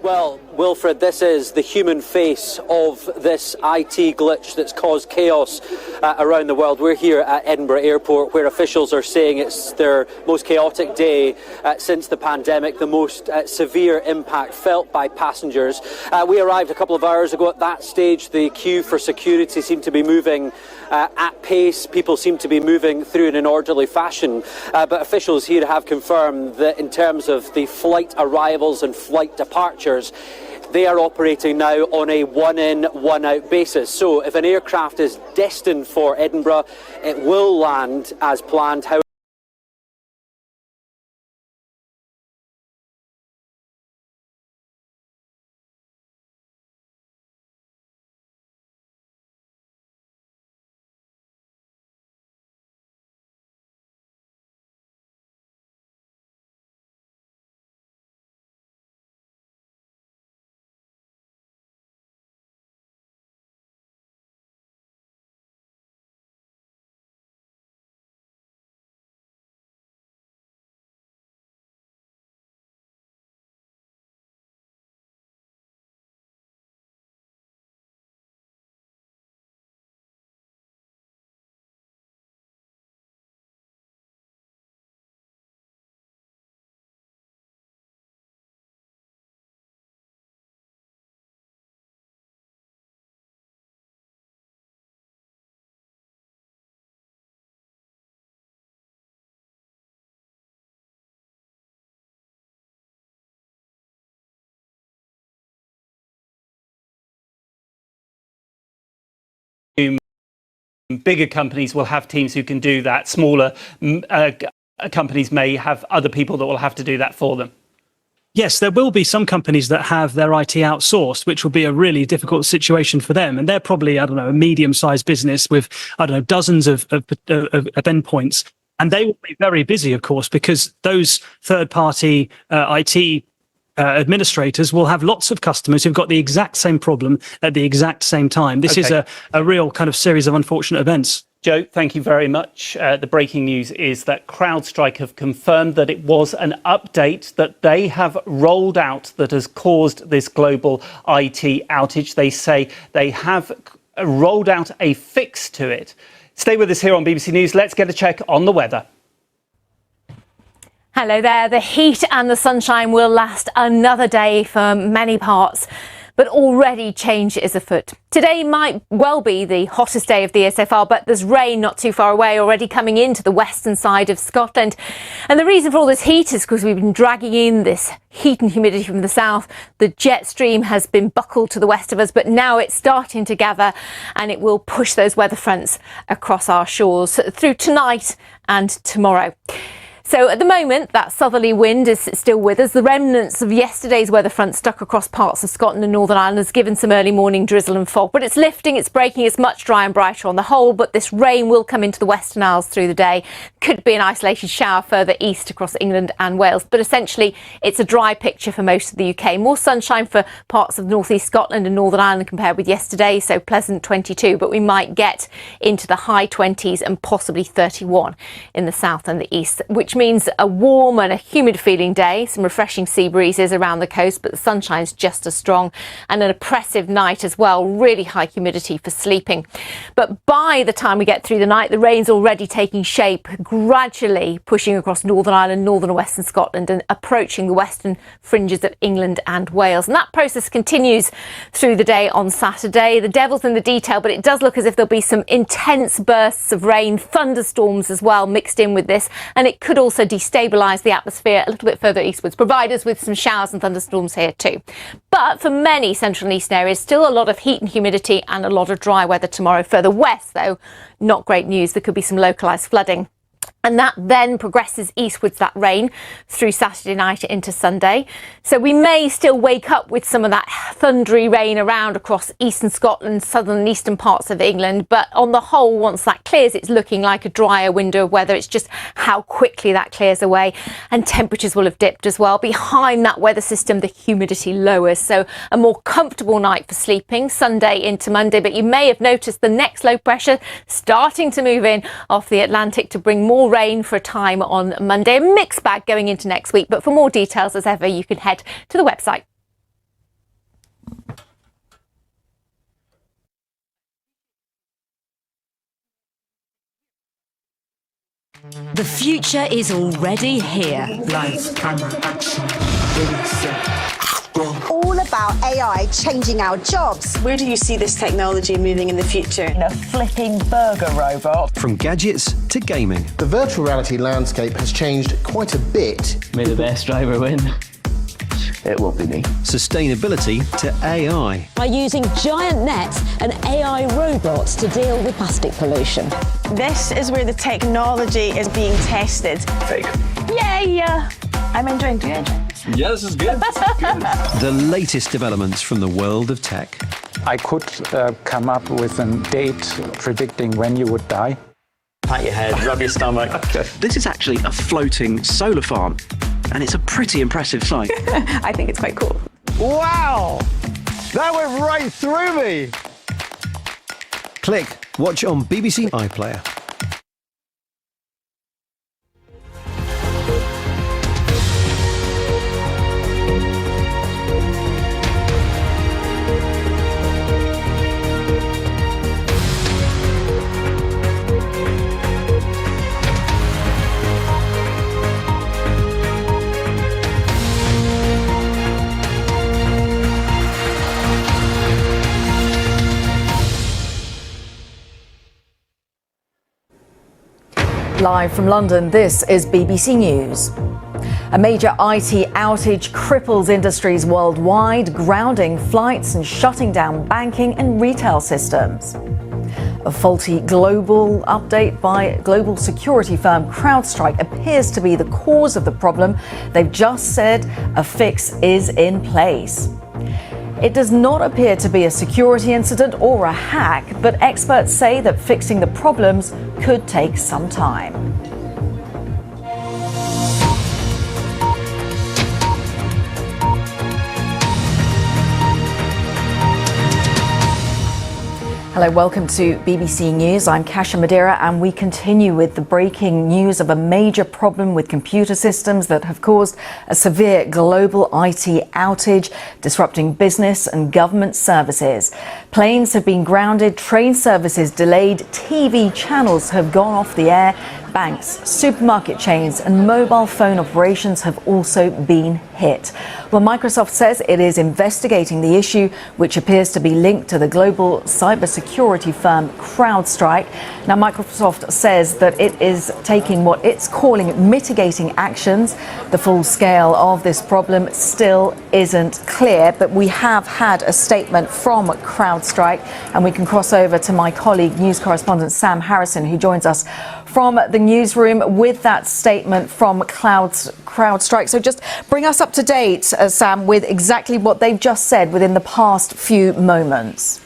Well, Wilfred, this is the human face of this IT glitch that's caused chaos around the world. We're here at Edinburgh Airport, where officials are saying it's their most chaotic day since the pandemic, the most severe impact felt by passengers. We arrived a couple of hours ago. At that stage, the queue for security seemed to be moving at pace. People seem to be moving through in an orderly fashion. But officials here have confirmed that in terms of the flight arrivals and flight departures, they are operating now on a one-in, one-out basis. So if an aircraft is destined for Edinburgh, it will land as planned. However, bigger companies will have teams who can do that. Smaller companies may have other people that will have to do that for them. Yes, there will be some companies that have their IT outsourced, which will be a really difficult situation for them. And they're probably, I don't know, a medium-sized business with, I don't know, dozens of endpoints. And they will be very busy, of course, because those third-party IT administrators will have lots of customers who've got the exact same problem at the exact same time. This is a real kind of series of unfortunate events. Joe, thank you very much. The breaking news is that CrowdStrike have confirmed that it was an update that they have rolled out that has caused this global IT outage. They say they have rolled out a fix to it. Stay with us here on BBC News. Let's get a check on the weather. Hello there. The heat and the sunshine will last another day for many parts, but already change is afoot. Today might well be the hottest day of the year so far, but there's rain not too far away already coming into the western side of Scotland. And the reason for all this heat is because we've been dragging in this heat and humidity from the south. The jet stream has been buckled to the west of us, but now it's starting to gather and it will push those weather fronts across our shores through tonight and tomorrow. So at the moment, that southerly wind is still with us. The remnants of yesterday's weather front stuck across parts of Scotland and Northern Ireland has given some early morning drizzle and fog. But it's lifting, it's breaking, it's much drier and brighter on the whole. But this rain will come into the Western Isles through the day. Could be an isolated shower further east across England and Wales. But essentially, it's a dry picture for most of the UK. More sunshine for parts of North East Scotland and Northern Ireland compared with yesterday. So pleasant 22, but we might get into the high 20s and possibly 31 in the south and the east, which means a warm and a humid feeling day, some refreshing sea breezes around the coast, but the sunshine's just as strong, and an oppressive night as well, really high humidity for sleeping. But by the time we get through the night, the rain's already taking shape, gradually pushing across Northern Ireland, northern and western Scotland, and approaching the western fringes of England and Wales. And that process continues through the day on Saturday. The devil's in the detail, but it does look as if there'll be some intense bursts of rain, thunderstorms as well mixed in with this, and it could also destabilise the atmosphere a little bit further eastwards, provide us with some showers and thunderstorms here too. But for many central and eastern areas, still a lot of heat and humidity and a lot of dry weather tomorrow. Further west, though, not great news. There could be some localised flooding. And that then progresses eastwards, that rain, through Saturday night into Sunday. So we may still wake up with some of that thundery rain around across eastern Scotland, southern and eastern parts of England. But on the whole, once that clears, it's looking like a drier window of weather. It's just how quickly that clears away. And temperatures will have dipped as well. Behind that weather system, the humidity lowers. So a more comfortable night for sleeping Sunday into Monday. But you may have noticed the next low pressure starting to move in off the Atlantic to bring more rain for a time on Monday. A mixed bag going into next week, but for more details, as ever, you can head to the website. The future is already here. Lights, camera, action. Ready, set. All about AI changing our jobs. Where do you see this technology moving in the future? A flipping burger robot. From gadgets to gaming. The virtual reality landscape has changed quite a bit. May the best driver win. It won't be me. Sustainability to AI. By using giant nets and AI robots to deal with plastic pollution. This is where the technology is being tested. Fake. Yay! I'm enjoying it. Yeah, this is good. The latest developments from the world of tech. I could come up with a date predicting when you would die. Pat your head, rub your stomach. This is actually a floating solar farm, and it's a pretty impressive sight. I think it's quite cool. Wow! That went right through me! Click, watch on BBC iPlayer. Live from London, this is BBC News. A major IT outage cripples industries worldwide, grounding flights and shutting down banking and retail systems. A faulty global update by global security firm CrowdStrike appears to be the cause of the problem. They've just said a fix is in place. It does not appear to be a security incident or a hack, but experts say that fixing the problems could take some time. Hello, welcome to BBC News. I'm Kasia Madeira, and we continue with the breaking news of a major problem with computer systems that have caused a severe global IT outage, disrupting business and government services. Planes have been grounded, train services delayed, TV channels have gone off the air, banks, supermarket chains and mobile phone operations have also been hit. Well, Microsoft says it is investigating the issue, which appears to be linked to the global cybersecurity firm CrowdStrike. Now, Microsoft says that it is taking what it's calling mitigating actions. The full scale of this problem still isn't clear, but we have had a statement from CrowdStrike, and we can cross over to my colleague, news correspondent Sam Harrison, who joins us from the newsroom with that statement from CrowdStrike. So just bring us up to date, Sam, with exactly what they've just said within the past few moments.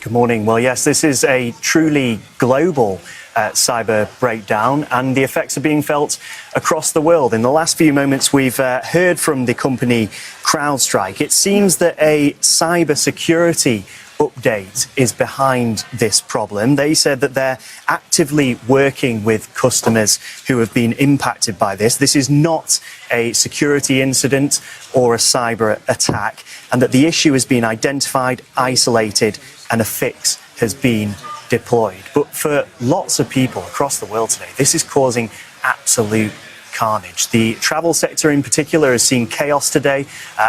Good morning. Well, yes, this is a truly global cyber breakdown, and the effects are being felt across the world. In the last few moments, we've heard from the company CrowdStrike. It seems that a cyber security update is behind this problem. They said that they're actively working with customers who have been impacted by this. This is not a security incident or a cyber attack, and that the issue has been identified, isolated, and a fix has been deployed. But for lots of people across the world today, this is causing absolute carnage. The travel sector in particular has seen chaos today.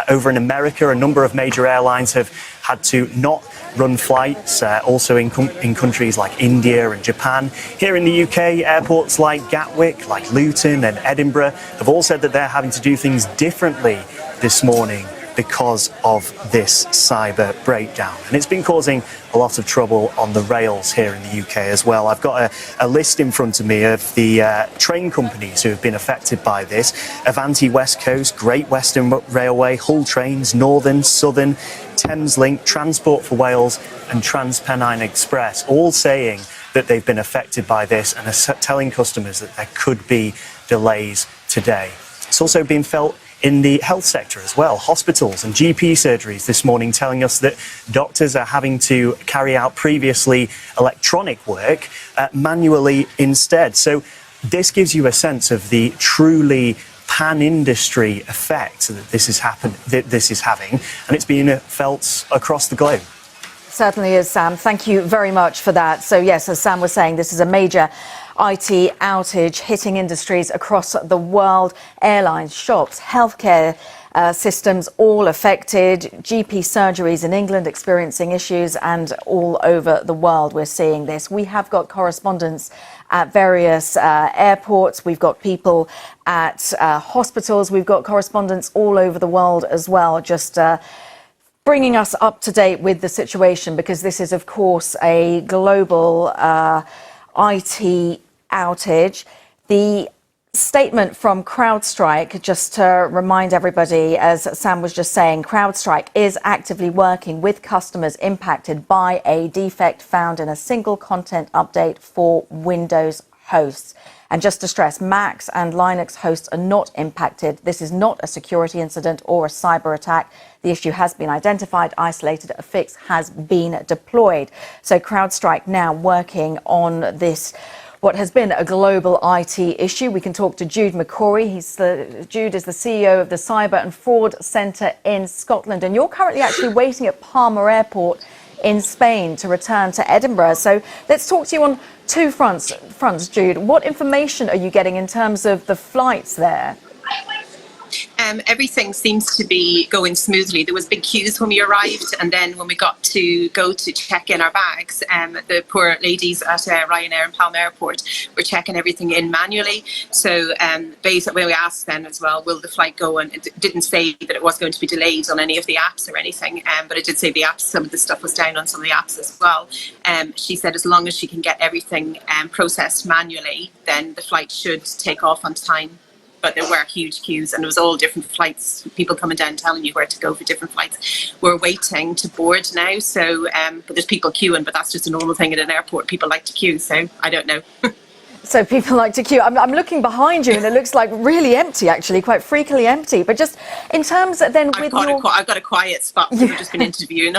Over in America, a number of major airlines have had to not run flights, also in countries like India and Japan. Here in the UK, airports like Gatwick, like Luton and Edinburgh have all said that they're having to do things differently this morning because of this cyber breakdown. And it's been causing a lot of trouble on the rails here in the UK as well. I've got a list in front of me of the train companies who have been affected by this. Avanti West Coast, Great Western Railway, Hull Trains, Northern, Southern, Thameslink, Transport for Wales and TransPennine Express, all saying that they've been affected by this and are telling customers that there could be delays today. It's also been felt in the health sector as well. Hospitals and GP surgeries this morning telling us that doctors are having to carry out previously electronic work manually instead. So this gives you a sense of the truly pan-industry effect that this is having, and it's being felt across the globe. Certainly is, Sam. Thank you very much for that. So yes, as Sam was saying, this is a major IT outage hitting industries across the world. Airlines, shops, healthcare systems all affected. GP surgeries in England experiencing issues, and all over the world we're seeing this. We have got correspondents at various airports. We've got people at hospitals. We've got correspondents all over the world as well, just bringing us up to date with the situation, because this is, of course, a global IT outage. The statement from CrowdStrike, just to remind everybody, as Sam was just saying, CrowdStrike is actively working with customers impacted by a defect found in a single content update for Windows hosts. And just to stress, Macs and Linux hosts are not impacted. This is not a security incident or a cyber attack. The issue has been identified, isolated, a fix has been deployed. So CrowdStrike now working on this, what has been a global IT issue. We can talk to Jude McCrory. Jude is the CEO of the Cyber and Fraud Centre in Scotland. And you're currently actually waiting at Palma Airport in Spain to return to Edinburgh. So let's talk to you on two fronts, Jude. What information are you getting in terms of the flights there? Everything seems to be going smoothly. There was big queues when we arrived, and then when we got to go to check in our bags, the poor ladies at Ryanair and Palma Airport were checking everything in manually. So basically we asked then as well, will the flight go? And it didn't say that it was going to be delayed on any of the apps or anything, but it did say the apps, some of the stuff was down on some of the apps as well. She said as long as she can get everything processed manually, then the flight should take off on time. But there were huge queues, and it was all different flights, people coming down telling you where to go for different flights. We're waiting to board now, so but there's people queuing, but that's just a normal thing at an airport. People like to queue, so I don't know. So people like to queue. I'm looking behind you, and it looks like really empty, actually, quite freakily empty. But just in terms of then with I've got a quiet spot. Yeah. We've just been interviewing.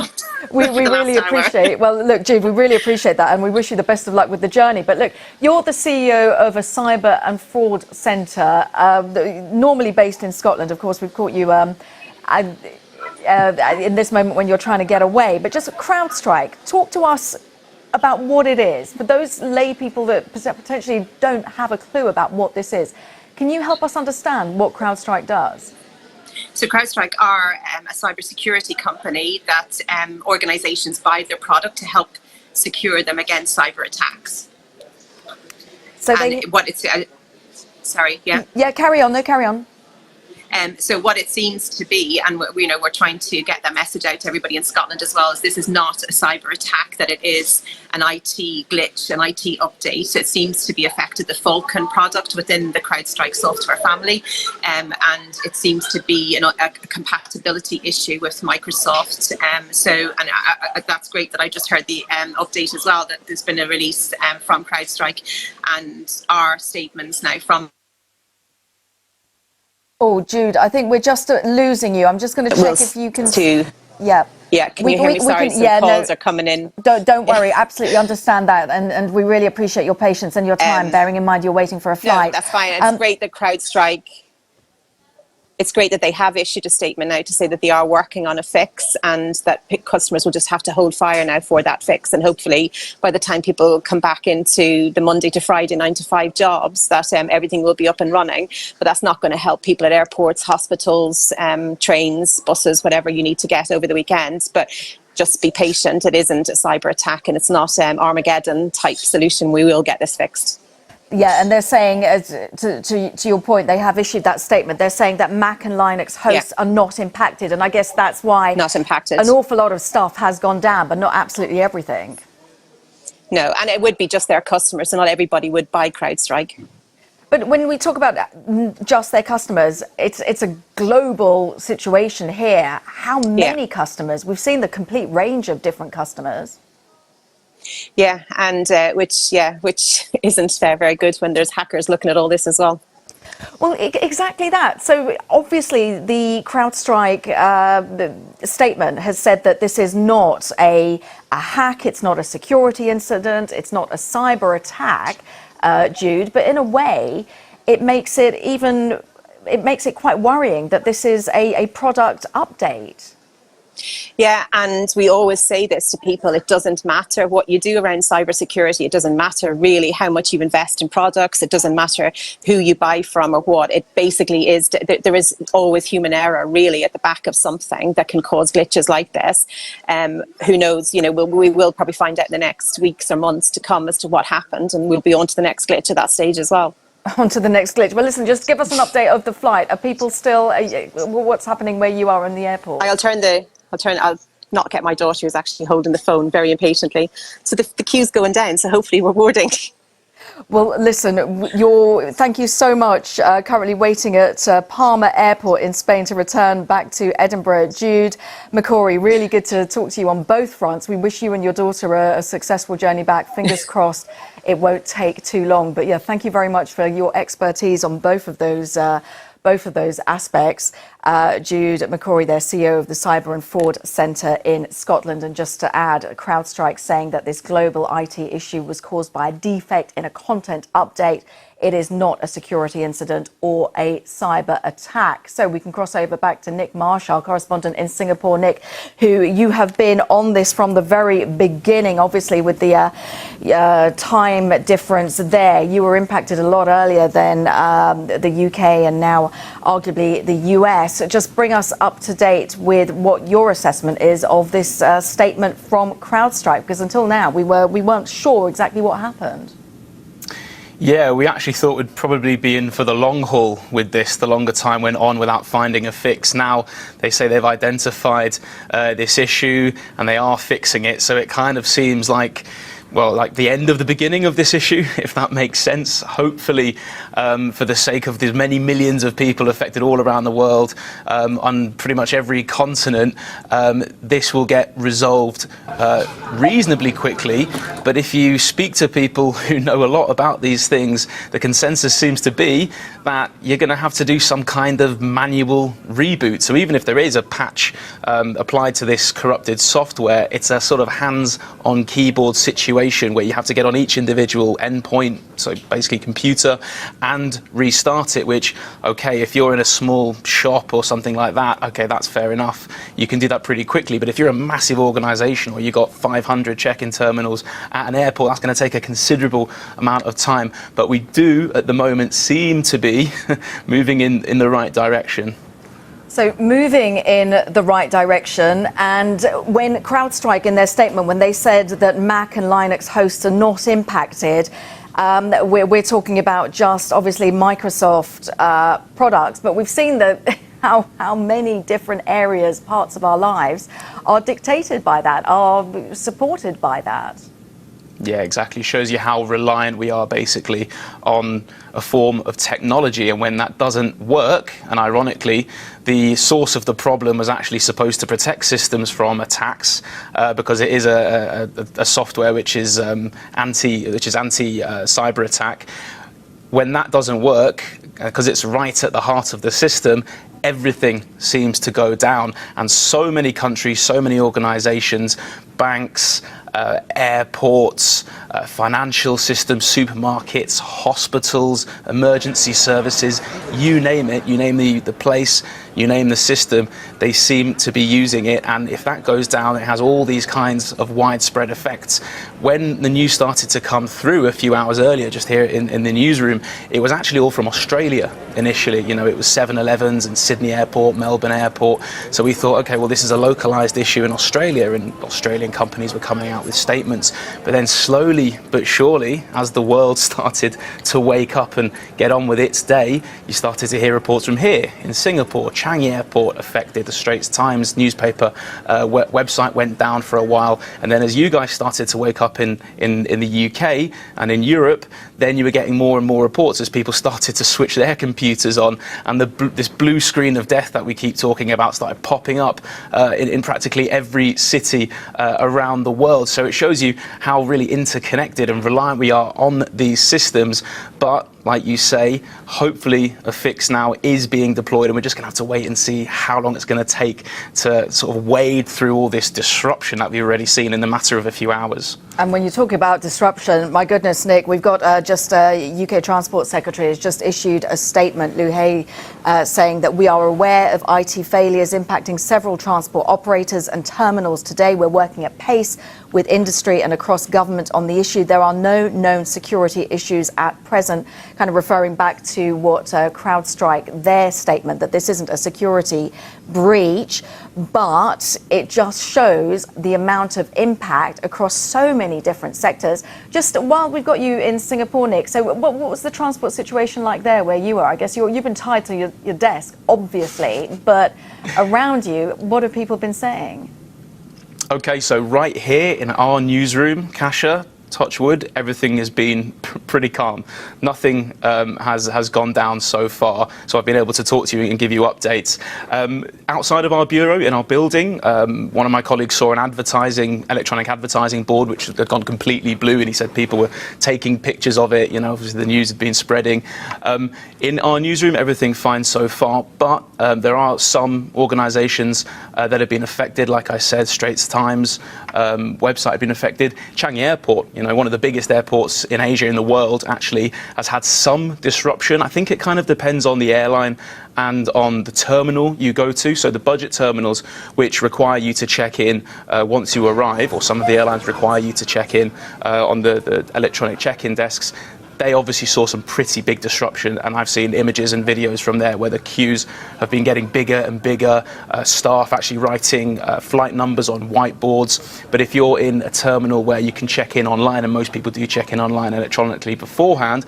we really appreciate. Well, look, Jude, we really appreciate that, and we wish you the best of luck with the journey. But look, you're the CEO of a cyber and fraud centre, normally based in Scotland. Of course, we've caught you in this moment when you're trying to get away. But just CrowdStrike, talk to us about what it is, for those lay people that potentially don't have a clue about what this is. Can you help us understand what CrowdStrike does? So CrowdStrike are a cybersecurity company that organisations buy their product to help secure them against cyber attacks. So sorry, yeah. Yeah, carry on. No, carry on. So what it seems to be, and we're trying to get that message out to everybody in Scotland as well, is this is not a cyber attack, that it is an IT glitch, an IT update. It seems to be affected the Falcon product within the CrowdStrike software family, and it seems to be a compatibility issue with Microsoft. That's great that I just heard the update as well, that there's been a release from CrowdStrike, and our statements now from. Oh, Jude, I think we're just losing you. I'm just going to check if you can. Yeah. Can you hear me? Sorry, some calls are coming in. Don't worry. Absolutely understand that, and we really appreciate your patience and your time. Bearing in mind you're waiting for a flight. No, that's fine. It's great that CrowdStrike. It's great that they have issued a statement now to say that they are working on a fix, and that customers will just have to hold fire now for that fix. And hopefully by the time people come back into the Monday to Friday 9-to-5 jobs, that everything will be up and running. But that's not going to help people at airports, hospitals, trains, buses, whatever you need to get over the weekends. But just be patient. It isn't a cyber attack, and it's not Armageddon type solution. We will get this fixed. Yeah, and they're saying, to your point, they have issued that statement. They're saying that Mac and Linux hosts are not impacted, and I guess that's why not impacted. An awful lot of stuff has gone down, but not absolutely everything. No, and it would be just their customers, so not everybody would buy CrowdStrike. But when we talk about just their customers, it's a global situation here. How many customers? We've seen the complete range of different customers. Yeah, and which isn't very good when there's hackers looking at all this as well. Well, exactly that. So obviously the CrowdStrike statement has said that this is not a hack, it's not a security incident, it's not a cyber attack, Jude, but in a way it makes it quite worrying that this is a product update. Yeah, and we always say this to people, it doesn't matter what you do around cybersecurity, it doesn't matter really how much you invest in products, it doesn't matter who you buy from or what, it basically is, there is always human error really at the back of something that can cause glitches like this. Who knows, you know, we will probably find out in the next weeks or months to come as to what happened, and we'll be on to the next glitch at that stage as well. On to the next glitch. Well, listen, just give us an update of the flight. Are people still, what's happening where you are in the airport? I'll not get my daughter, who's actually holding the phone very impatiently. So the queue's going down, so hopefully we're boarding. Well, listen, thank you so much. Currently waiting at Palma Airport in Spain to return back to Edinburgh. Jude McCrory, really good to talk to you on both fronts. We wish you and your daughter a successful journey back. Fingers crossed it won't take too long. But yeah, thank you very much for your expertise on both of those aspects. Jude McCrory, their CEO of the Cyber and Fraud Centre in Scotland. And just to add, CrowdStrike saying that this global IT issue was caused by a defect in a content update. It is not a security incident or a cyber attack. So we can cross over back to Nick Marsh, our correspondent in Singapore. Nick, who you have been on this from the very beginning, obviously with the time difference there. You were impacted a lot earlier than the UK and now arguably the US. Just bring us up to date with what your assessment is of this statement from CrowdStrike, because until now we weren't sure exactly what happened. Yeah, we actually thought we'd probably be in for the long haul with this. The longer time went on without finding a fix. Now they say they've identified this issue and they are fixing it. So it kind of seems like, well, like the end of the beginning of this issue, if that makes sense. Hopefully, for the sake of the many millions of people affected all around the world, on pretty much every continent, this will get resolved reasonably quickly. But if you speak to people who know a lot about these things, the consensus seems to be that you're going to have to do some kind of manual reboot. So even if there is a patch applied to this corrupted software, it's a sort of hands-on keyboard situation where you have to get on each individual endpoint, so basically computer, and restart it, which, okay, if you're in a small shop or something like that, okay, that's fair enough. You can do that pretty quickly. But if you're a massive organization or you've got 500 check-in terminals at an airport, that's going to take a considerable amount of time. But we do, at the moment, seem to be moving in the right direction. So moving in the right direction, and when CrowdStrike in their statement, when they said that Mac and Linux hosts are not impacted, we're talking about just obviously Microsoft products, but we've seen that how many different areas, parts of our lives are dictated by that, are supported by that. Yeah, exactly. Shows you how reliant we are basically on a form of technology. And when that doesn't work, and ironically, the source of the problem was actually supposed to protect systems from attacks, because it is a software which is anti cyber attack. When that doesn't work, because it's right at the heart of the system, everything seems to go down. And so many countries, so many organizations, banks, airports, financial systems, supermarkets, hospitals, emergency services, you name it, you name the place, you name the system, they seem to be using it. And if that goes down, it has all these kinds of widespread effects. When the news started to come through a few hours earlier, just here in the newsroom, it was actually all from Australia initially. You know, it was 7-Elevens in Sydney Airport, Melbourne Airport. So we thought, okay, well, this is a localized issue in Australia, and Australian companies were coming out with statements. But then slowly slowly but surely, as the world started to wake up and get on with its day, you started to hear reports from here in Singapore. Changi Airport affected. The Straits Times newspaper website went down for a while. And then as you guys started to wake up in the UK and in Europe, then you were getting more and more reports as people started to switch their computers on, and this blue screen of death that we keep talking about started popping up in practically every city around the world. So it shows you how really interconnected and reliant we are on these systems. But like you say, hopefully a fix now is being deployed, and we're just going to have to wait and see how long it's going to take to sort of wade through all this disruption that we've already seen in the matter of a few hours. And when you talk about disruption, my goodness, Nick, we've got UK Transport Secretary has just issued a statement, Lou Hay, saying that we are aware of IT failures impacting several transport operators and terminals today. We're working at pace with industry and across government on the issue. There are no known security issues at present, kind of referring back to what CrowdStrike, their statement, that this isn't a security breach, but it just shows the amount of impact across so many different sectors. Just while we've got you in Singapore, Nick, so what was the transport situation like there where you are? I guess you've been tied to your desk, obviously, but around you, what have people been saying? Okay, so right here in our newsroom, Kasia, touch wood, everything has been pretty calm. Nothing has gone down so far, so I've been able to talk to you and give you updates. Outside of our bureau, in our building, one of my colleagues saw an electronic advertising board which had gone completely blue, and he said people were taking pictures of it. You know, obviously the news had been spreading. In our newsroom, everything fine so far, but there are some organisations that have been affected. Like I said, Straits Times website have been affected. Changi Airport, you know, one of the biggest airports in Asia, in the world, actually has had some disruption. I think it kind of depends on the airline and on the terminal you go to. So the budget terminals, which require you to check in once you arrive, or some of the airlines require you to check in on the electronic check-in desks, they obviously saw some pretty big disruption, and I've seen images and videos from there where the queues have been getting bigger and bigger, staff actually writing flight numbers on whiteboards. But if you're in a terminal where you can check in online, and most people do check in online electronically beforehand,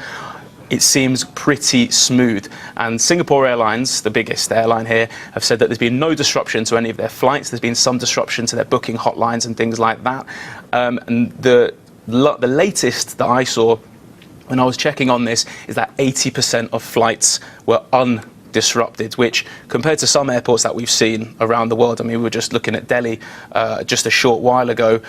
it seems pretty smooth. And Singapore Airlines, the biggest airline here, have said that there's been no disruption to any of their flights. There's been some disruption to their booking hotlines and things like that. And the latest that I saw when I was checking on this is that 80% of flights were undisrupted, which compared to some airports that we've seen around the world, I mean, we were just looking at Delhi just a short while ago.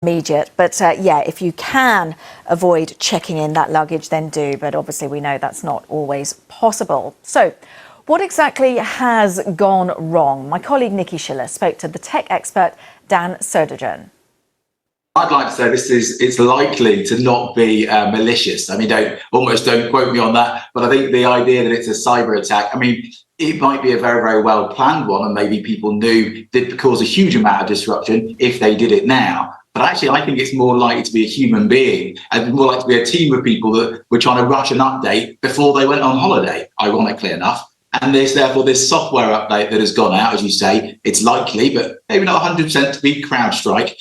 Immediate, but yeah, if you can avoid checking in that luggage, then do, but obviously we know that's not always possible. So what exactly has gone wrong? My colleague Nikki Schiller spoke to the tech expert Dan Sodergen. I'd like to say it's likely to not be malicious. I mean, don't quote me on that, but I think the idea that it's a cyber attack, I mean, it might be a very, very well planned one, and maybe people knew that would cause a huge amount of disruption if they did it now. But actually, I think it's more likely to be a human being and more likely to be a team of people that were trying to rush an update before they went on holiday, ironically enough. And therefore this software update that has gone out, as you say, it's likely, but maybe not 100% to be CrowdStrike,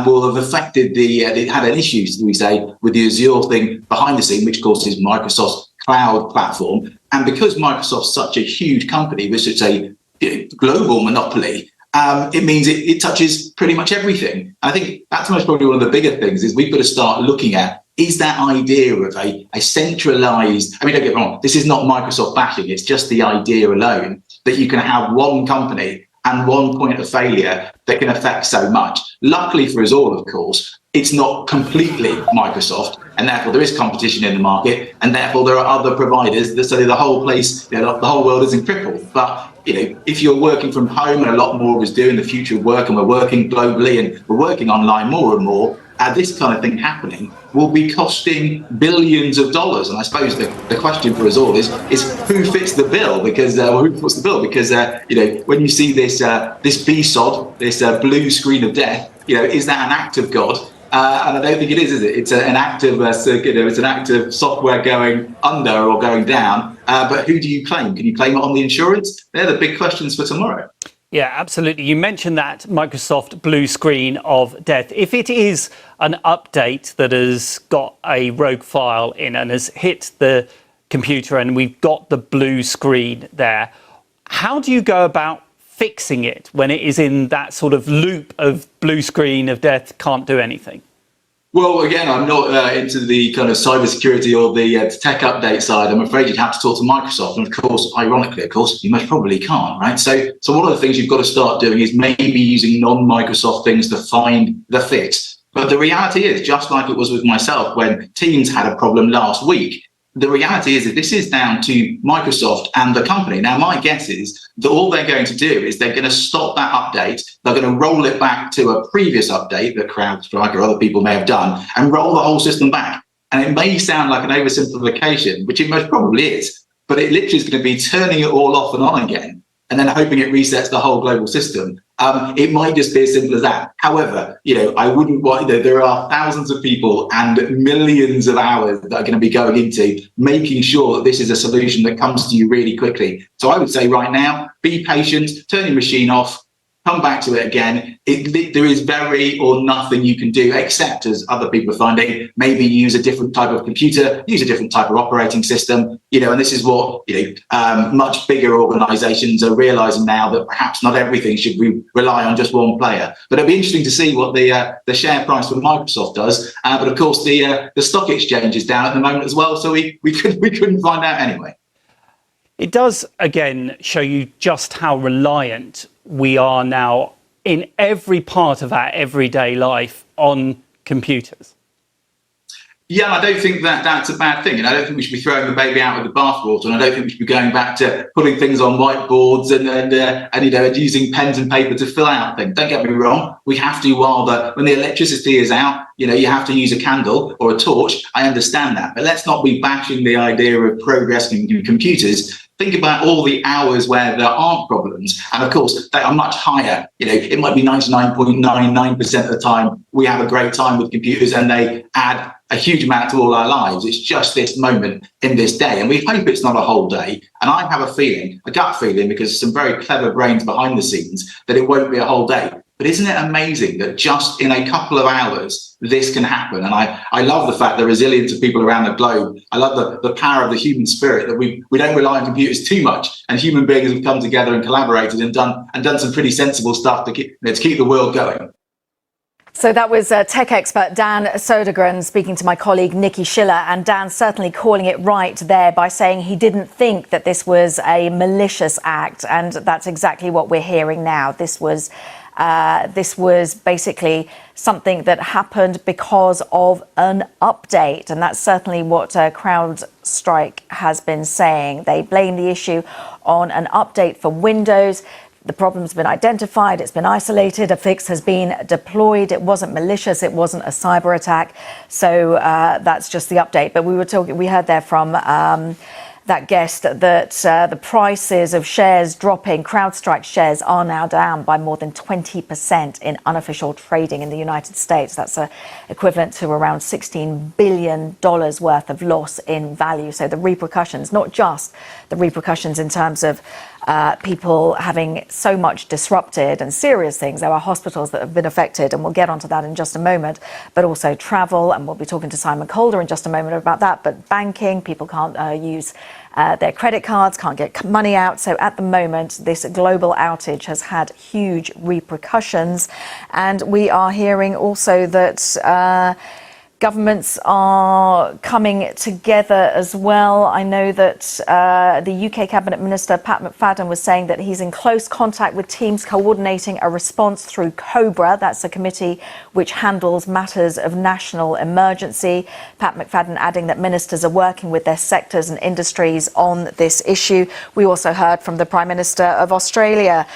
will have affected it had an issue, we say, with the Azure thing behind the scene, which of course is Microsoft's cloud platform. And because Microsoft's such a huge company with such a global monopoly, it means it touches pretty much everything. And I think that's most probably one of the bigger things is we've got to start looking at, is that idea of a centralized, I mean, don't get me wrong, this is not Microsoft bashing, it's just the idea alone that you can have one company and one point of failure that can affect so much. Luckily for us all, of course, it's not completely Microsoft, and therefore there is competition in the market, and therefore there are other providers that so the whole place, the whole world isn't crippled. But if you're working from home, and a lot more of us do in the future of work, and we're working globally and we're working online more and more, this kind of thing happening will be costing billions of dollars. And I suppose the question for us all is who fits the bill? Because who puts the bill? Because when you see this BSOD, this blue screen of death, is that an act of God? And I don't think it is it? It's an act of it's an act of software going under or going down. But who do you claim? Can you claim it on the insurance? They're the big questions for tomorrow. Yeah, absolutely. You mentioned that Microsoft blue screen of death. If it is an update that has got a rogue file in and has hit the computer and we've got the blue screen there, how do you go about fixing it when it is in that sort of loop of blue screen of death, can't do anything? Well, again, I'm not into the kind of cybersecurity or the tech update side. I'm afraid you'd have to talk to Microsoft. And of course, ironically, you most probably can't, right? So one of the things you've got to start doing is maybe using non-Microsoft things to find the fix. But the reality is, just like it was with myself when Teams had a problem last week, the reality is that this is down to Microsoft and the company. Now, my guess is that all they're going to do is they're going to stop that update. They're going to roll it back to a previous update that CrowdStrike or other people may have done and roll the whole system back. And it may sound like an oversimplification, which it most probably is, but it literally is going to be turning it all off and on again and then hoping it resets the whole global system. It might just be as simple as that. However, I wouldn't want, there are thousands of people and millions of hours that are going to be going into making sure that this is a solution that comes to you really quickly. So I would say right now, be patient, turn your machine off, come back to it again. There is very or nothing you can do, except, as other people are finding, maybe use a different type of computer, use a different type of operating system. And this is what much bigger organisations are realising now, that perhaps not everything should rely on just one player. But it'll be interesting to see what the share price for Microsoft does. But of course, the stock exchange is down at the moment as well, so we couldn't find out anyway. It does, again, show you just how reliant we are now in every part of our everyday life on computers. Yeah, I don't think that that's a bad thing. And I don't think we should be throwing the baby out with the bathwater. And I don't think we should be going back to putting things on whiteboards and using pens and paper to fill out things. Don't get me wrong. We have to, when the electricity is out, you have to use a candle or a torch. I understand that. But let's not be bashing the idea of progress in computers. Think about all the hours where there aren't problems. And of course, they are much higher. It might be 99.99% of the time we have a great time with computers and they add a huge amount to all our lives. It's just this moment in this day. And we hope it's not a whole day. And I have a gut feeling, because there's some very clever brains behind the scenes, that it won't be a whole day. But isn't it amazing that just in a couple of hours, this can happen? And I love the fact the resilience of people around the globe. I love the power of the human spirit, that we don't rely on computers too much. And human beings have come together and collaborated and done some pretty sensible stuff to keep the world going. So that was tech expert Dan Sodergren speaking to my colleague Nikki Schiller, and Dan certainly calling it right there by saying he didn't think that this was a malicious act, and that's exactly what we're hearing now. This was basically something that happened because of an update, and that's certainly what CrowdStrike has been saying. They blame the issue on an update for Windows. The problem's been identified, it's been isolated, a fix has been deployed. It wasn't malicious, it wasn't a cyber attack. So that's just the update. But we heard there from that guest that the prices of shares dropping. CrowdStrike shares are now down by more than 20% in unofficial trading in the United States. That's equivalent to around $16 billion worth of loss in value. So the repercussions, not just the repercussions in terms of people having so much disrupted and serious things. There are hospitals that have been affected, and we'll get onto that in just a moment, but also travel, and we'll be talking to Simon Calder in just a moment about that. But banking, people can't use their credit cards, can't get money out. So at the moment, this global outage has had huge repercussions. And we are hearing also that governments are coming together as well. I know that the UK Cabinet Minister, Pat McFadden, was saying that he's in close contact with teams coordinating a response through COBRA. That's a committee which handles matters of national emergency. Pat McFadden adding that ministers are working with their sectors and industries on this issue. We also heard from the Prime Minister of Australia,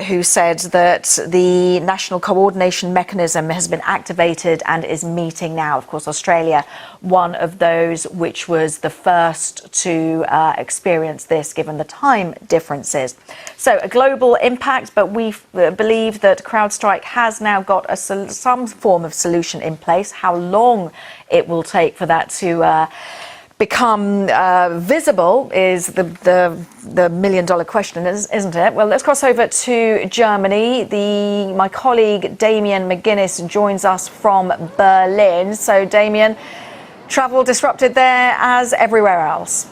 who said that the national coordination mechanism has been activated and is meeting now. Of course, Australia, one of those which was the first to experience this, given the time differences. So a global impact, but we believe that CrowdStrike has now got some form of solution in place. How long it will take for that to become visible is the million-dollar question, isn't it? Well, let's cross over to Germany. My colleague Damien McGuinness joins us from Berlin. So, Damien, travel disrupted there as everywhere else.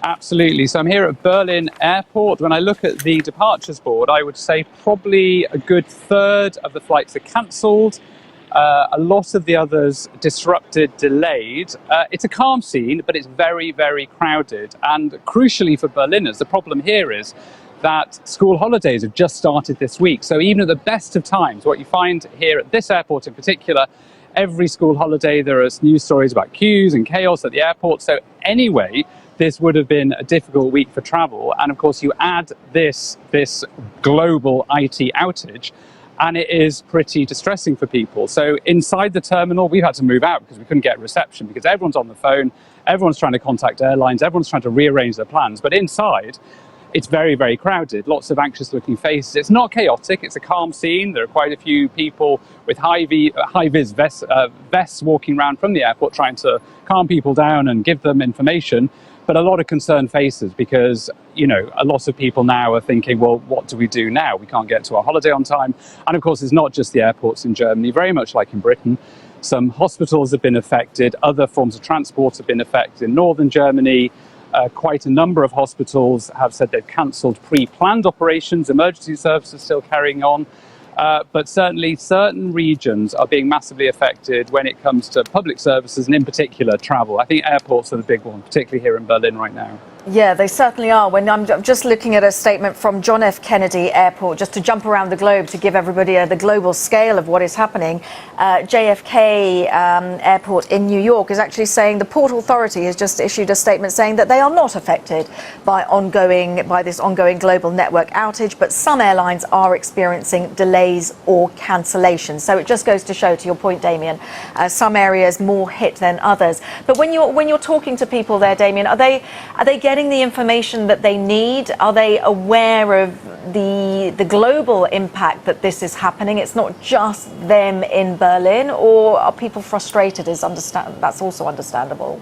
Absolutely. So I'm here at Berlin Airport. When I look at the departures board, I would say probably a good third of the flights are cancelled. A lot of the others disrupted, delayed. It's a calm scene, but it's very, very crowded. And crucially for Berliners, the problem here is that school holidays have just started this week. So even at the best of times, what you find here at this airport in particular, every school holiday, there are news stories about queues and chaos at the airport. So anyway, this would have been a difficult week for travel. And of course, you add this global IT outage, and it is pretty distressing for people. So inside the terminal, we've had to move out because we couldn't get reception, because everyone's on the phone, everyone's trying to contact airlines, everyone's trying to rearrange their plans. But inside, it's very, very crowded, lots of anxious looking faces. It's not chaotic, it's a calm scene. There are quite a few people with high-vis vests walking around from the airport trying to calm people down and give them information. But a lot of concerned faces, because, you know, a lot of people now are thinking, well, what do we do now? We can't get to our holiday on time. And of course, it's not just the airports in Germany, very much like in Britain. Some hospitals have been affected, other forms of transport have been affected. In northern Germany, quite a number of hospitals have said they've cancelled pre-planned operations. Emergency services still carrying on. But certainly certain regions are being massively affected when it comes to public services and in particular travel. I think airports are the big one, particularly here in Berlin right now. Yeah, they certainly are. When I'm just looking at a statement from John F. Kennedy Airport, just to jump around the globe to give everybody the global scale of what is happening. JFK Airport in New York is actually saying the Port Authority has just issued a statement saying that they are not affected by this ongoing global network outage, but some airlines are experiencing delays or cancellations. So it just goes to show, to your point, Damien, some areas more hit than others. But when you're talking to people there, Damien, are they getting the information that they need? Are they aware of the global impact that this is happening? It's not just them in Berlin, or are people frustrated? That's also understandable.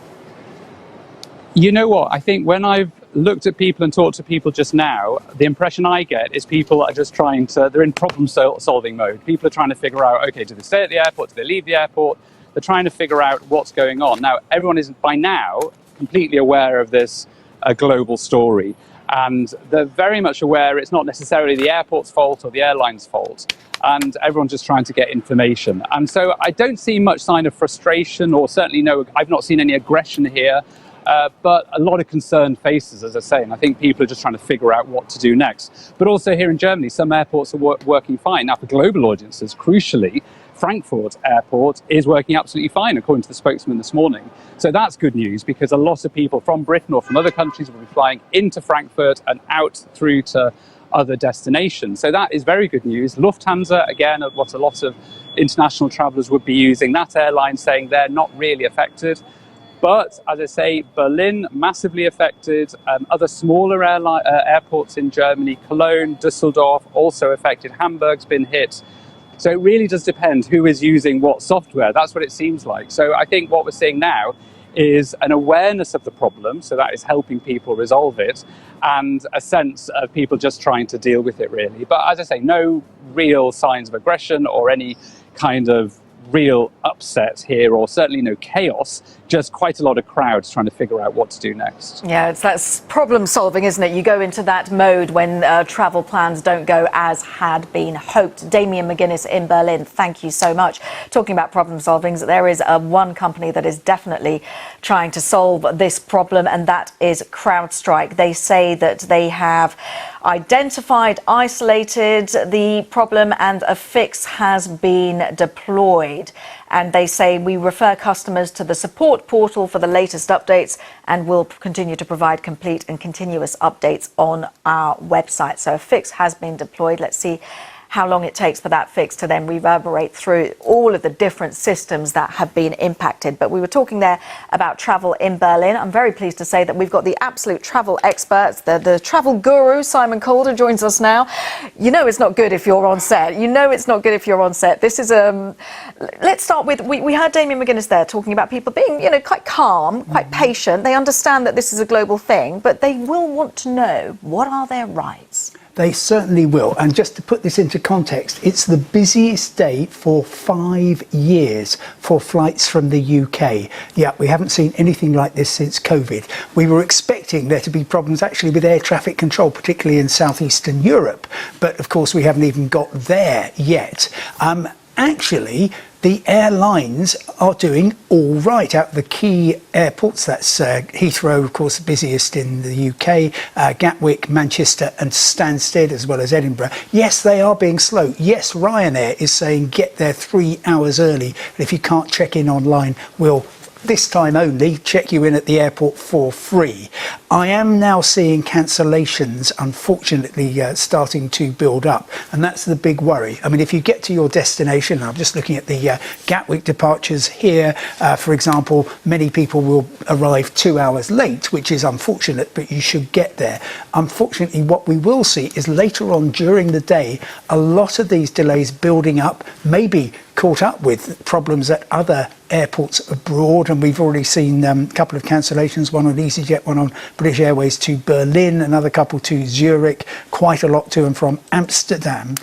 You know what? I think when I've looked at people and talked to people just now, the impression I get is people are just they're in problem solving mode. People are trying to figure out, okay, do they stay at the airport? Do they leave the airport? They're trying to figure out what's going on. Now, everyone is by now completely aware of this a global story, and they're very much aware it's not necessarily the airport's fault or the airline's fault, and everyone's just trying to get information. And so I don't see much sign of frustration, or certainly I've not seen any aggression here, but a lot of concerned faces, as I say, and I think people are just trying to figure out what to do next. But also here in Germany, some airports are working fine. Now, for global audiences, crucially, Frankfurt airport is working absolutely fine, according to the spokesman this morning. So that's good news, because a lot of people from Britain or from other countries will be flying into Frankfurt and out through to other destinations. So that is very good news. Lufthansa, again, what a lot of international travellers would be using, that airline saying they're not really affected. But as I say, Berlin massively affected, other smaller airports in Germany, Cologne, Düsseldorf also affected, Hamburg's been hit. So it really does depend who is using what software. That's what it seems like. So I think what we're seeing now is an awareness of the problem, so that is helping people resolve it, and a sense of people just trying to deal with it, really. But as I say, no real signs of aggression or any kind of real upset here, or certainly no chaos, just quite a lot of crowds trying to figure out what to do next. Yeah, that's problem solving, isn't it? You go into that mode when travel plans don't go as had been hoped. Damien McGuinness in Berlin, thank you so much. Talking about problem solving, there is one company that is definitely trying to solve this problem, and that is CrowdStrike. They say that they have identified, isolated the problem, and a fix has been deployed. And they say we refer customers to the support portal for the latest updates, and will continue to provide complete and continuous updates on our website. So a fix has been deployed. Let's see how long it takes for that fix to then reverberate through all of the different systems that have been impacted. But we were talking there about travel in Berlin. I'm very pleased to say that we've got the absolute travel experts, the travel guru, Simon Calder, joins us now. You know it's not good if you're on set. You know it's not good if you're on set. This is let's start with, we heard Damien McGuinness there talking about people being, quite calm, quite patient. They understand that this is a global thing, but they will want to know, what are their rights? They certainly will. And just to put this into context, it's the busiest day for 5 years for flights from the UK. Yeah, we haven't seen anything like this since COVID. We were expecting there to be problems actually with air traffic control, particularly in southeastern Europe. But of course, we haven't even got there yet. Actually, the airlines are doing all right out of the key airports. That's Heathrow, of course, the busiest in the UK, Gatwick, Manchester and Stansted, as well as Edinburgh. Yes, they are being slow. Yes, Ryanair is saying get there 3 hours early. And if you can't check in online, we'll this time only check you in at the airport for free. I am now seeing cancellations, unfortunately, starting to build up, and that's the big worry. I mean, if you get to your destination, I'm just looking at the Gatwick departures here, for example, many people will arrive 2 hours late, which is unfortunate, but you should get there. Unfortunately, what we will see is later on during the day, a lot of these delays building up, maybe caught up with problems at other airports abroad, and we've already seen a couple of cancellations, one on EasyJet, one on British Airways to Berlin, another couple to Zurich, quite a lot to and from Amsterdam.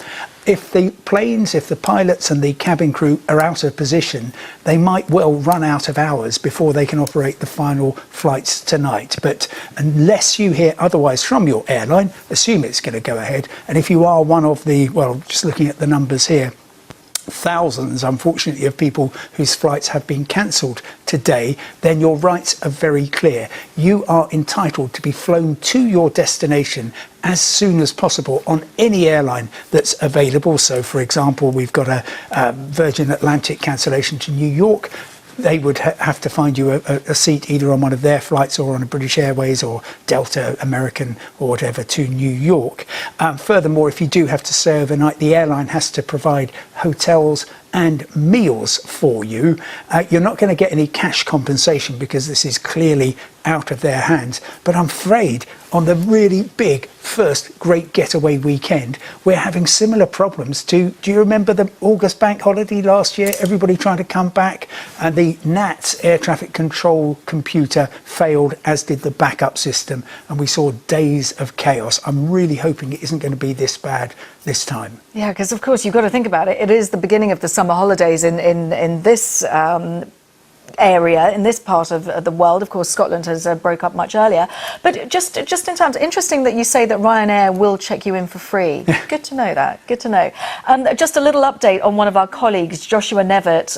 If the planes, if the pilots and the cabin crew are out of position, they might well run out of hours before they can operate the final flights tonight. But unless you hear otherwise from your airline, assume it's going to go ahead. And if you are one of the, well, just looking at the numbers here, thousands, unfortunately, of people whose flights have been cancelled today, then your rights are very clear. You are entitled to be flown to your destination as soon as possible on any airline that's available. So, for example, we've got a Virgin Atlantic cancellation to New York. They would have to find you a seat either on one of their flights or on a British Airways or Delta, American or whatever to New York. Furthermore, if you do have to stay overnight, the airline has to provide hotels and meals for you. You're not going to get any cash compensation because this is clearly out of their hands. But I'm afraid on the really big first Great Getaway weekend, we're having similar problems to, do you remember the August bank holiday last year? Everybody trying to come back, and the NATS air traffic control computer failed, as did the backup system, and we saw days of chaos. I'm really hoping it isn't going to be this bad this time. Yeah, because of course you've got to think about it. It is the beginning of the summer holidays in this area in this part of the world. Of course, Scotland has broke up much earlier. But just in terms, interesting that you say that Ryanair will check you in for free. Good to know that. Good to know. Just a little update on one of our colleagues, Joshua Nevitt,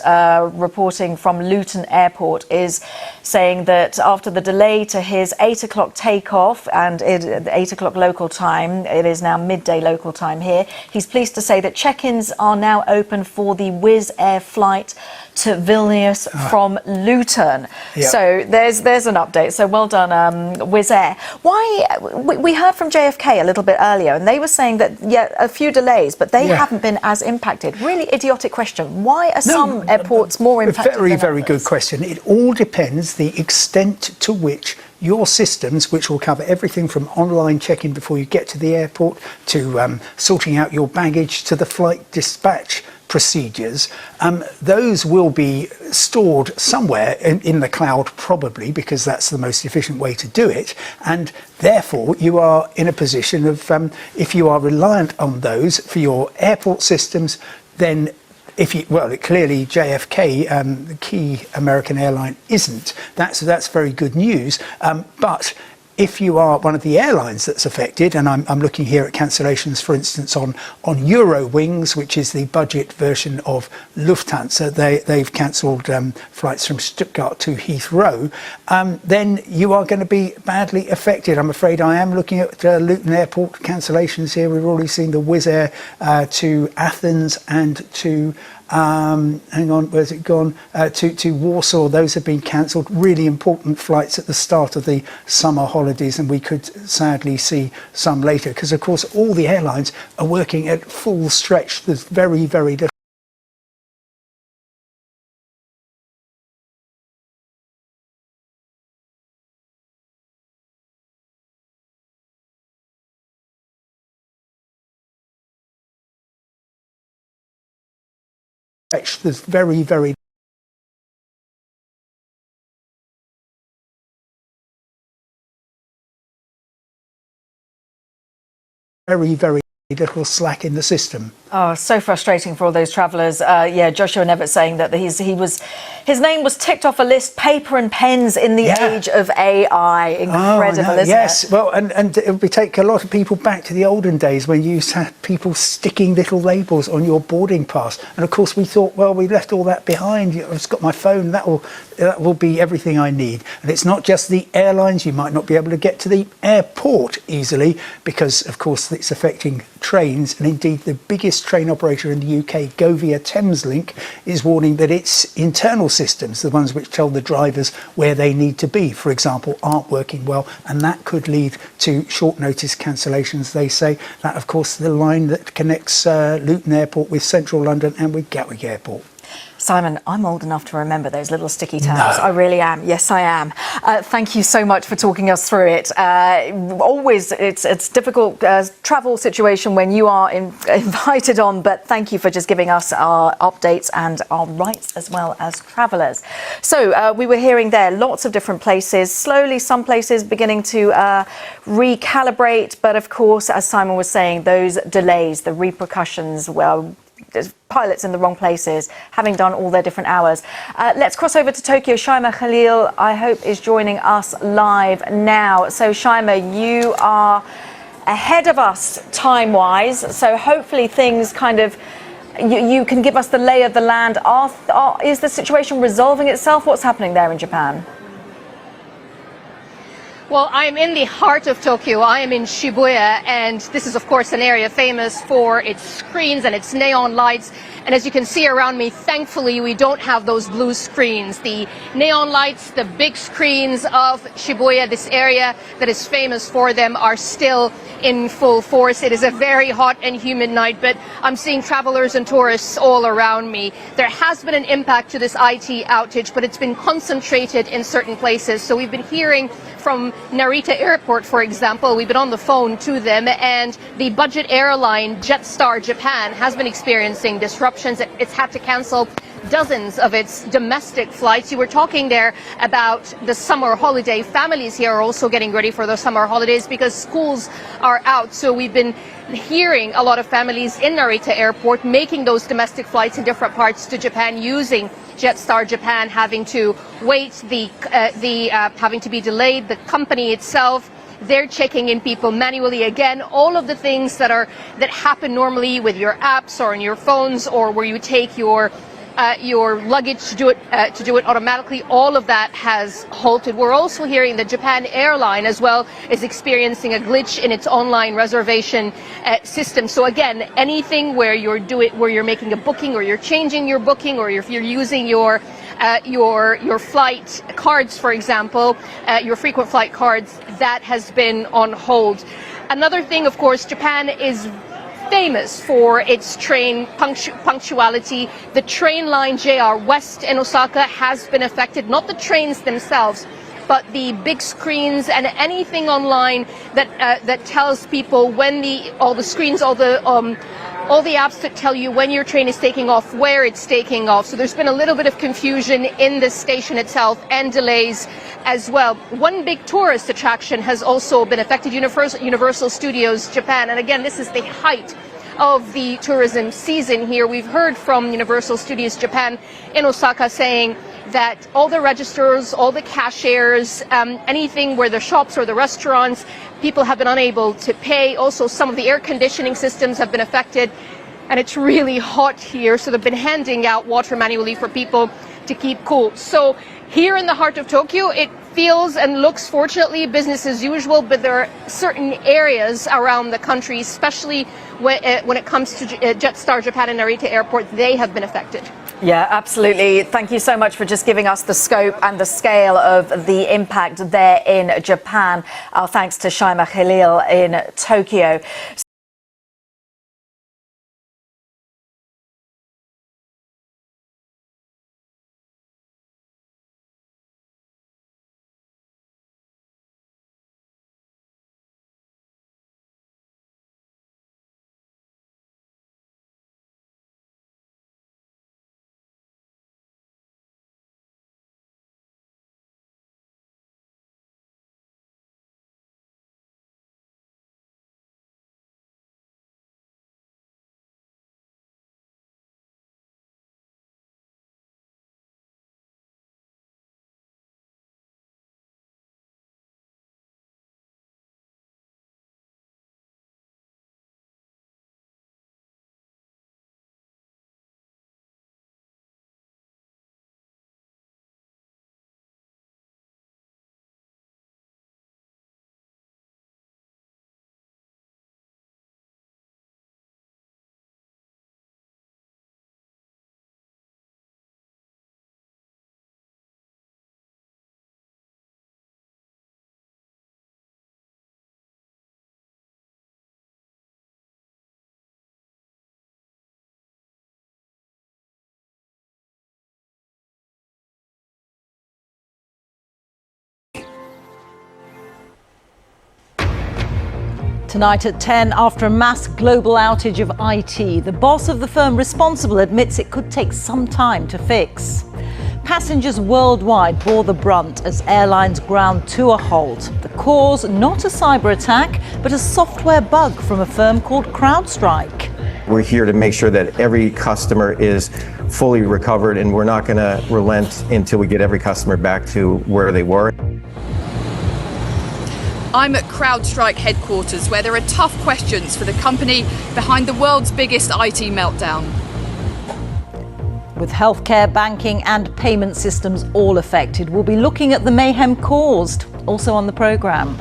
reporting from Luton Airport, is saying that after the delay to his 8 o'clock takeoff and 8 o'clock local time, it is now midday local time here, he's pleased to say that check-ins are now open for the Wizz Air flight to Vilnius from Luton. Yep. So there's an update. So well done, Wizz Air. Why we heard from JFK a little bit earlier, and they were saying that a few delays, but they haven't been as impacted. Really idiotic question. Why are some airports more impacted? Very good question. It all depends the extent to which your systems, which will cover everything from online check-in before you get to the airport to sorting out your baggage to the flight dispatch procedures, those will be stored somewhere in the cloud, probably, because that's the most efficient way to do it. And therefore, you are in a position of, if you are reliant on those for your airport systems, then clearly JFK, the key American airline, isn't. That's very good news. But if you are one of the airlines that's affected, and I'm looking here at cancellations, for instance, on Eurowings, which is the budget version of Lufthansa, they've cancelled flights from Stuttgart to Heathrow, then you are going to be badly affected. I'm afraid I am looking at Luton Airport cancellations here. We've already seen the Wizz Air to Athens and to hang on, where's it gone? To Warsaw. Those have been cancelled. Really important flights at the start of the summer holidays, and we could sadly see some later, because of course all the airlines are working at full stretch. There's very, very little stretch. There's very, very little slack in the system. Oh, so frustrating for all those travellers. Joshua Nevitt saying that his name was ticked off a list, paper and pens in the age of AI. Incredible, isn't it? Well, and it would take a lot of people back to the olden days when you had people sticking little labels on your boarding pass. And of course we thought, well, we left all that behind. I've just got my phone, that will be everything I need. And it's not just the airlines. You might not be able to get to the airport easily because, of course, it's affecting trains. And indeed, the biggest train operator in the UK, Govia Thameslink, is warning that its internal systems, the ones which tell the drivers where they need to be, for example, aren't working well, and that could lead to short notice cancellations. They say that, of course, the line that connects Luton Airport with Central London and with Gatwick Airport. Simon, I'm old enough to remember those little sticky tabs. No. I really am. Yes, I am. Thank you so much for talking us through it. Always, it's difficult travel situation when you are invited on, but thank you for just giving us our updates and our rights as well as travellers. So we were hearing there lots of different places. Slowly, some places beginning to recalibrate, but of course, as Simon was saying, those delays, the repercussions, well, there's pilots in the wrong places, having done all their different hours. Let's cross over to Tokyo. Shaima Khalil, I hope, is joining us live now. So Shaima, you are ahead of us time-wise, so hopefully things kind of, you can give us the lay of the land. Is the situation resolving itself? What's happening there in Japan? Well, I am in the heart of Tokyo. I am in Shibuya, and this is, of course, an area famous for its screens and its neon lights. And as you can see around me, thankfully, we don't have those blue screens. The neon lights, the big screens of Shibuya, this area that is famous for them, are still in full force. It is a very hot and humid night, but I'm seeing travelers and tourists all around me. There has been an impact to this IT outage, but it's been concentrated in certain places. So we've been hearing from Narita Airport, for example. We've been on the phone to them, and the budget airline Jetstar Japan has been experiencing disruptions. It's had to cancel dozens of its domestic flights. You were talking there about the summer holiday. Families here are also getting ready for the summer holidays because schools are out. So we've been hearing a lot of families in Narita Airport making those domestic flights in different parts to Japan using Jetstar Japan having to wait, having to be delayed, the company itself, they're checking in people manually again. All of the things that happen normally with your apps or on your phones, or where you take your luggage to do it automatically, all of that has halted. We're also hearing that Japan Airline as well is experiencing a glitch in its online reservation system. So again, anything where you're making a booking, or you're changing your booking, or if you're using your flight cards, for example, your frequent flight cards, that has been on hold. Another thing, of course, Japan is famous for its train punctuality. The train line JR West in Osaka has been affected, not the trains themselves, but the big screens and anything online that tells people when all the apps that tell you when your train is taking off, where it's taking off. So there's been a little bit of confusion in the station itself and delays as well. One big tourist attraction has also been affected, Universal Studios Japan. And again, this is the height of the tourism season here. We've heard from Universal Studios Japan in Osaka saying that all the registers, all the cashiers, anything where the shops or the restaurants, people have been unable to pay. Also, some of the air conditioning systems have been affected, and it's really hot here, so they've been handing out water manually for people to keep cool. So here in the heart of Tokyo, it feels and looks, fortunately, business as usual, but there are certain areas around the country, especially when it comes to Jetstar Japan and Narita Airport, they have been affected. Yeah, absolutely. Thank you so much for just giving us the scope and the scale of the impact there in Japan. Our thanks to Shaima Khalil in Tokyo. Tonight at 10, after a mass global outage of IT, the boss of the firm responsible admits it could take some time to fix. Passengers worldwide bore the brunt as airlines ground to a halt. The cause, not a cyber attack, but a software bug from a firm called CrowdStrike. We're here to make sure that every customer is fully recovered, and we're not going to relent until we get every customer back to where they were. I'm at CrowdStrike headquarters, where there are tough questions for the company behind the world's biggest IT meltdown. With healthcare, banking and payment systems all affected, we'll be looking at the mayhem caused, also on the programme.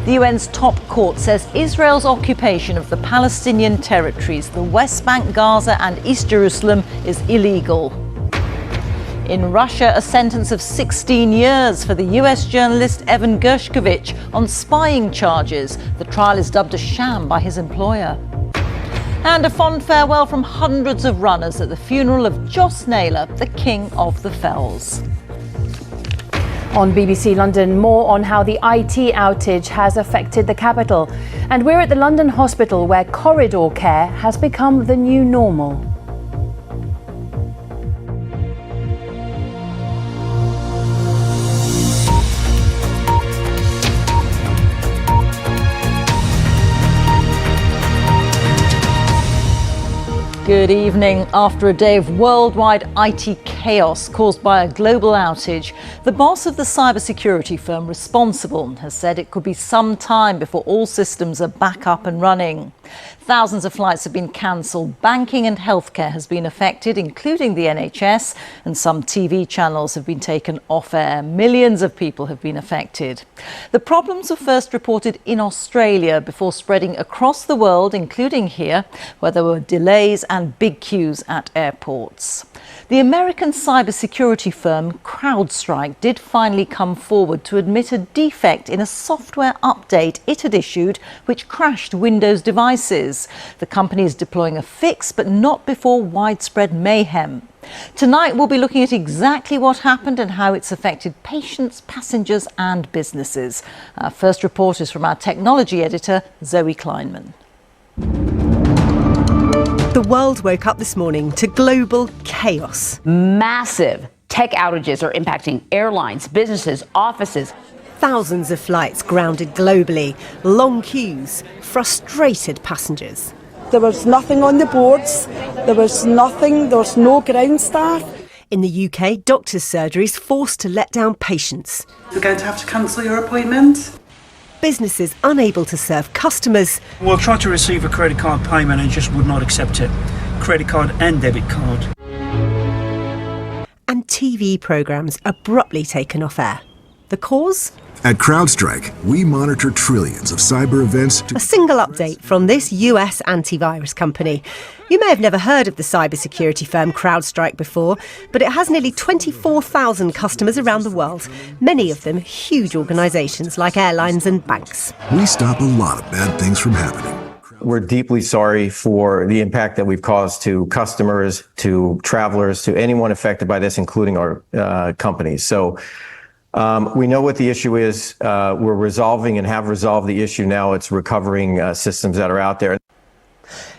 The UN's top court says Israel's occupation of the Palestinian territories, the West Bank, Gaza and East Jerusalem, is illegal. In Russia, a sentence of 16 years for the US journalist Evan Gershkovich on spying charges. The trial is dubbed a sham by his employer. And a fond farewell from hundreds of runners at the funeral of Joss Naylor, the King of the Fells. On BBC London, more on how the IT outage has affected the capital. And we're at the London hospital where corridor care has become the new normal. Good evening. After a day of worldwide IT chaos caused by a global outage, the boss of the cybersecurity firm responsible has said it could be some time before all systems are back up and running. Thousands of flights have been cancelled. Banking and healthcare has been affected, including the NHS, and some TV channels have been taken off air. Millions of people have been affected. The problems were first reported in Australia before spreading across the world, including here, where there were delays and big queues at airports. The American cybersecurity firm CrowdStrike did finally come forward to admit a defect in a software update it had issued which crashed Windows devices. The company is deploying a fix, but not before widespread mayhem. Tonight we'll be looking at exactly what happened and how it's affected patients, passengers and businesses. Our first report is from our technology editor, Zoe Kleinman. The world woke up this morning to global chaos. Massive tech outages are impacting airlines, businesses, offices. Thousands of flights grounded globally, long queues, frustrated passengers. There was nothing on the boards, there was no ground staff. In the UK, doctors' surgeries forced to let down patients. You're going to have to cancel your appointment. Businesses unable to serve customers. We'll try to receive a credit card payment and just would not accept it. Credit card and debit card. And TV programmes abruptly taken off air. The cause? At CrowdStrike, we monitor trillions of cyber events. A single update from this US antivirus company. You may have never heard of the cybersecurity firm CrowdStrike before, but it has nearly 24,000 customers around the world, many of them huge organisations like airlines and banks. We stop a lot of bad things from happening. We're deeply sorry for the impact that we've caused to customers, to travelers, to anyone affected by this, including our companies. So we know what the issue is. We're resolving and have resolved the issue now. It's recovering systems that are out there.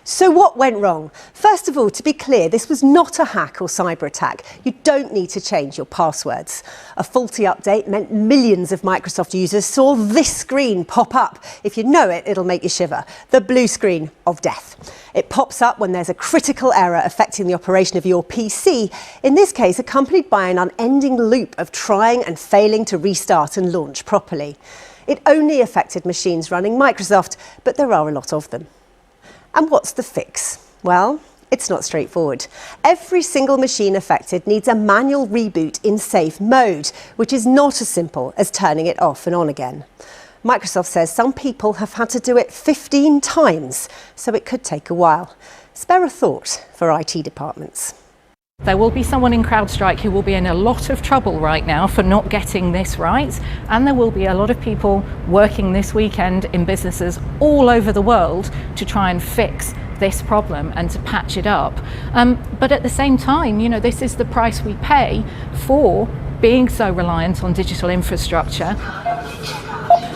So what went wrong? First of all, to be clear, this was not a hack or cyber attack. You don't need to change your passwords. A faulty update meant millions of Microsoft users saw this screen pop up. If you know it, it'll make you shiver. The blue screen of death. It pops up when there's a critical error affecting the operation of your PC, in this case accompanied by an unending loop of trying and failing to restart and launch properly. It only affected machines running Microsoft, but there are a lot of them. And what's the fix? Well, it's not straightforward. Every single machine affected needs a manual reboot in safe mode, which is not as simple as turning it off and on again. Microsoft says some people have had to do it 15 times, so it could take a while. Spare a thought for IT departments. There will be someone in CrowdStrike who will be in a lot of trouble right now for not getting this right, and there will be a lot of people working this weekend in businesses all over the world to try and fix this problem and to patch it up. But at the same time, you know, this is the price we pay for being so reliant on digital infrastructure.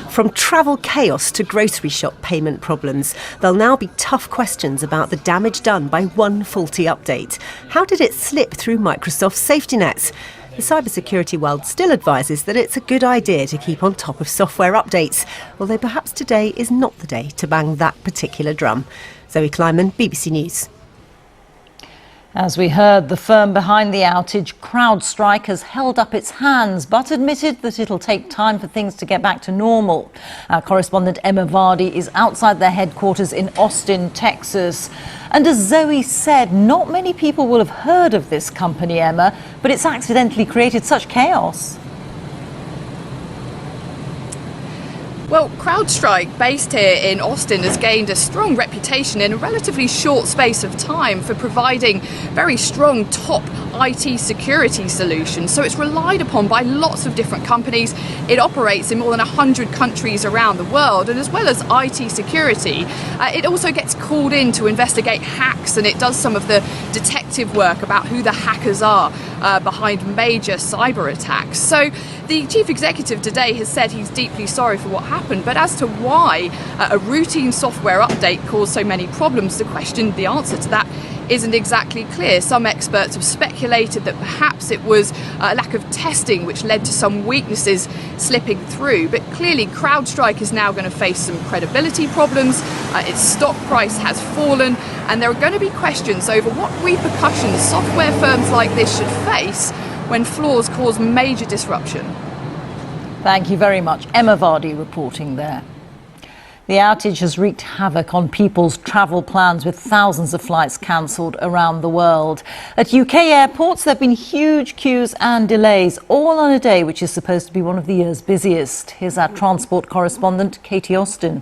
From travel chaos to grocery shop payment problems, there'll now be tough questions about the damage done by one faulty update. How did it slip through Microsoft's safety nets? The cybersecurity world still advises that it's a good idea to keep on top of software updates, although perhaps today is not the day to bang that particular drum. Zoe Kleinman, BBC News. As we heard, the firm behind the outage, CrowdStrike, has held up its hands but admitted that it'll take time for things to get back to normal. Our correspondent Emma Vardy is outside their headquarters in Austin, Texas. And as Zoe said, not many people will have heard of this company, Emma, but it's accidentally created such chaos. Well, CrowdStrike, based here in Austin, has gained a strong reputation in a relatively short space of time for providing very strong top IT security solutions. So it's relied upon by lots of different companies. It operates in more than 100 countries around the world, and as well as IT security, it also gets called in to investigate hacks, and it does some of the detective work about who the hackers are behind major cyber attacks. So the chief executive today has said he's deeply sorry for what happened, but as to why a routine software update caused so many problems, the answer to that isn't exactly clear. Some experts have speculated that perhaps it was a lack of testing which led to some weaknesses slipping through. But clearly CrowdStrike is now going to face some credibility problems. Its stock price has fallen, and there are going to be questions over what repercussions software firms like this should face when flaws cause major disruption. Thank you very much. Emma Vardy reporting there. The outage has wreaked havoc on people's travel plans, with thousands of flights cancelled around the world. At UK airports, there have been huge queues and delays, all on a day which is supposed to be one of the year's busiest. Here's our transport correspondent, Katie Austin.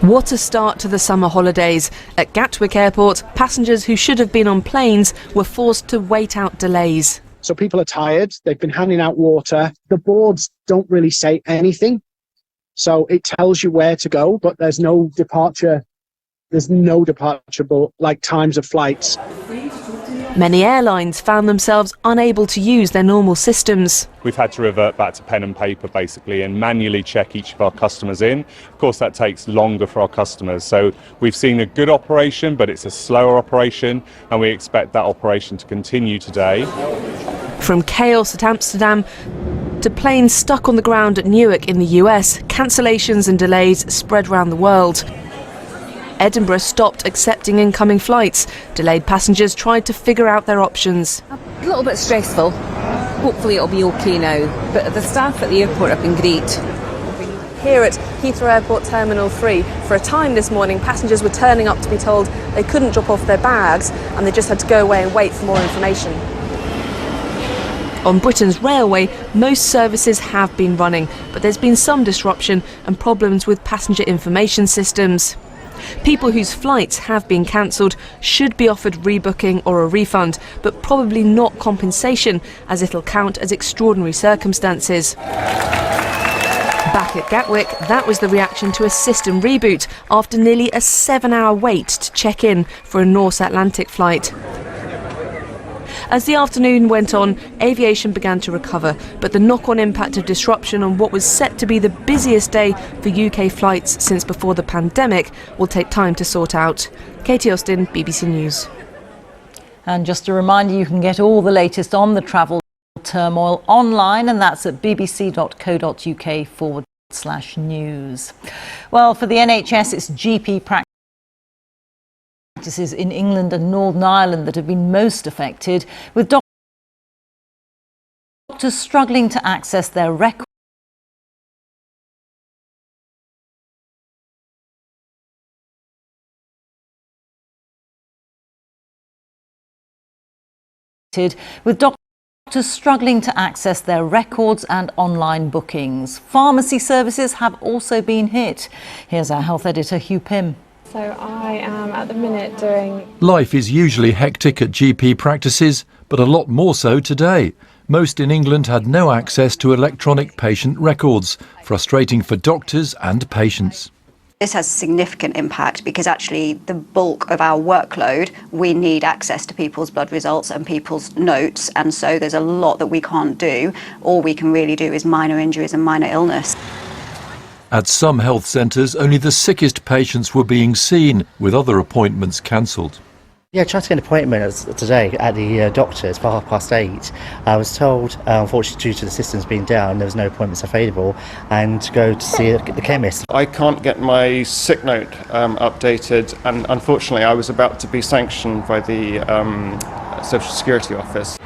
What a start to the summer holidays. At Gatwick Airport, passengers who should have been on planes were forced to wait out delays. So people are tired, they've been handing out water. The boards don't really say anything. So it tells you where to go, but there's no departure. There's no departure, like times of flights. Many airlines found themselves unable to use their normal systems. We've had to revert back to pen and paper basically and manually check each of our customers in. Of course, that takes longer for our customers. So we've seen a good operation, but it's a slower operation, and we expect that operation to continue today. From chaos at Amsterdam to planes stuck on the ground at Newark in the US, cancellations and delays spread around the world. Edinburgh stopped accepting incoming flights. Delayed passengers tried to figure out their options. A little bit stressful. Hopefully it'll be okay now. But the staff at the airport have been great. Here at Heathrow Airport Terminal 3, for a time this morning, passengers were turning up to be told they couldn't drop off their bags and they just had to go away and wait for more information. On Britain's railway, most services have been running, but there's been some disruption and problems with passenger information systems. People whose flights have been cancelled should be offered rebooking or a refund, but probably not compensation, as it'll count as extraordinary circumstances. Back at Gatwick, that was the reaction to a system reboot after nearly a 7-hour wait to check in for a North Atlantic flight. As the afternoon went on, aviation began to recover, but the knock-on impact of disruption on what was set to be the busiest day for UK flights since before the pandemic will take time to sort out. Katie Austin, BBC News. And just a reminder, you can get all the latest on the travel turmoil online, and that's at bbc.co.uk/news. Well, for the NHS, it's GP practices in England and Northern Ireland that have been most affected, with doctors struggling to access their records and online bookings. Pharmacy services have also been hit. Here's our health editor, Hugh Pym. So I am at the minute doing... Life is usually hectic at GP practices, but a lot more so today. Most in England had no access to electronic patient records, frustrating for doctors and patients. This has significant impact because actually the bulk of our workload, we need access to people's blood results and people's notes, and so there's a lot that we can't do. All we can really do is minor injuries and minor illness. At some health centres, only the sickest patients were being seen, with other appointments cancelled. Yeah, I tried to get an appointment today at the doctor's for 8:30. I was told, unfortunately, due to the systems being down, there was no appointments available, and to go to see the chemist. I can't get my sick note updated, and unfortunately, I was about to be sanctioned by the Social Security Office.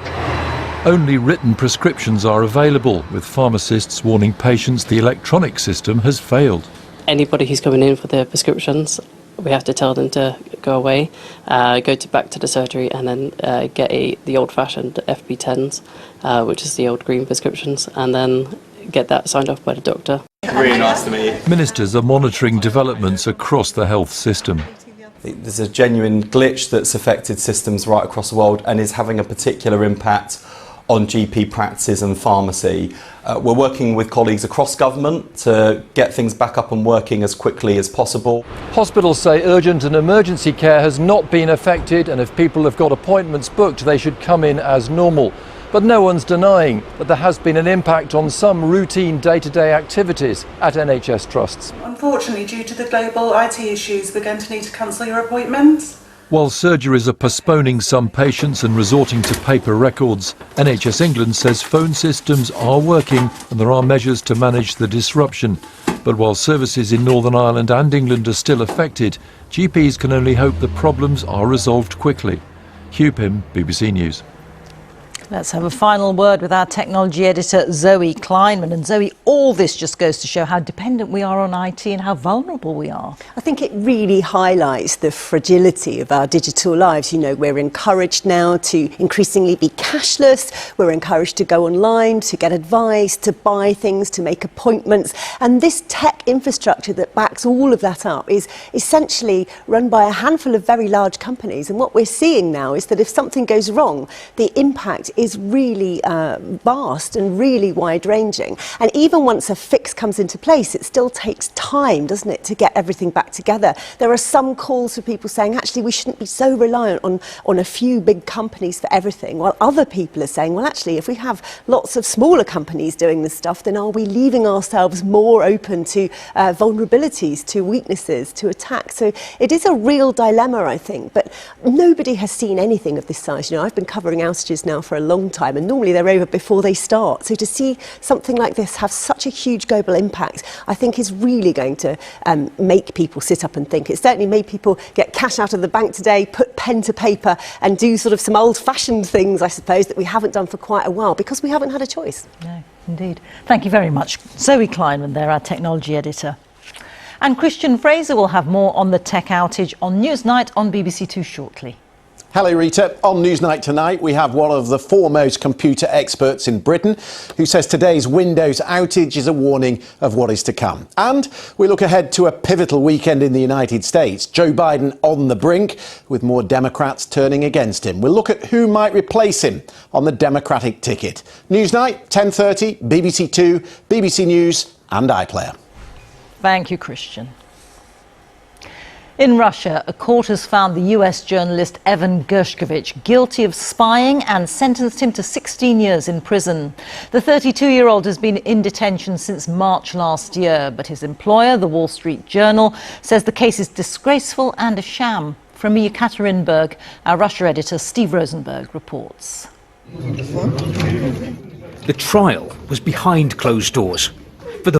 Only written prescriptions are available, with pharmacists warning patients the electronic system has failed. Anybody who's coming in for their prescriptions, we have to tell them to go away, go back to the surgery, and then get the old-fashioned FB10s, which is the old green prescriptions, and then get that signed off by the doctor. Really nice to meet you. Ministers are monitoring developments across the health system. There's a genuine glitch that's affected systems right across the world and is having a particular impact on GP practices and pharmacy. We're working with colleagues across government to get things back up and working as quickly as possible. Hospitals say urgent and emergency care has not been affected, and if people have got appointments booked, they should come in as normal. But no one's denying that there has been an impact on some routine day-to-day activities at NHS trusts. Unfortunately, due to the global IT issues, we're going to need to cancel your appointments. While surgeries are postponing some patients and resorting to paper records, NHS England says phone systems are working and there are measures to manage the disruption. But while services in Northern Ireland and England are still affected, GPs can only hope the problems are resolved quickly. Hugh Pym, BBC News. Let's have a final word with our technology editor, Zoe Kleinman. And Zoe, all this just goes to show how dependent we are on IT and how vulnerable we are. I think it really highlights the fragility of our digital lives. You know, we're encouraged now to increasingly be cashless. We're encouraged to go online, to get advice, to buy things, to make appointments. And this tech infrastructure that backs all of that up is essentially run by a handful of very large companies. And what we're seeing now is that if something goes wrong, the impact is really vast and really wide-ranging. And even once a fix comes into place, it still takes time, doesn't it, to get everything back together. There are some calls for people saying, actually, we shouldn't be so reliant on a few big companies for everything, while other people are saying, well, actually, if we have lots of smaller companies doing this stuff, then are we leaving ourselves more open to vulnerabilities, to weaknesses, to attacks? So it is a real dilemma, I think, but nobody has seen anything of this size. You know, I've been covering outages now for a long time, and normally they're over before they start. So to see something like this have such a huge global impact, I think is really going to make people sit up and think. It certainly made people get cash out of the bank today, put pen to paper, and do sort of some old-fashioned things, I suppose, that we haven't done for quite a while because we haven't had a choice. No, indeed. Thank you very much. Zoe Kleinman there, our technology editor. And Christian Fraser will have more on the tech outage on Newsnight on BBC Two shortly. Hello Rita, on Newsnight tonight we have one of the foremost computer experts in Britain who says today's Windows outage is a warning of what is to come. And we look ahead to a pivotal weekend in the United States. Joe Biden on the brink with more Democrats turning against him. We'll look at who might replace him on the Democratic ticket. Newsnight, 10:30, BBC Two, BBC News and iPlayer. Thank you, Christian. In Russia, a court has found the US journalist Evan Gershkovich guilty of spying and sentenced him to 16 years in prison. The 32-year-old has been in detention since March last year, but his employer, the Wall Street Journal, says the case is disgraceful and a sham. From Yekaterinburg, our Russia editor Steve Rosenberg reports. The trial was behind closed doors.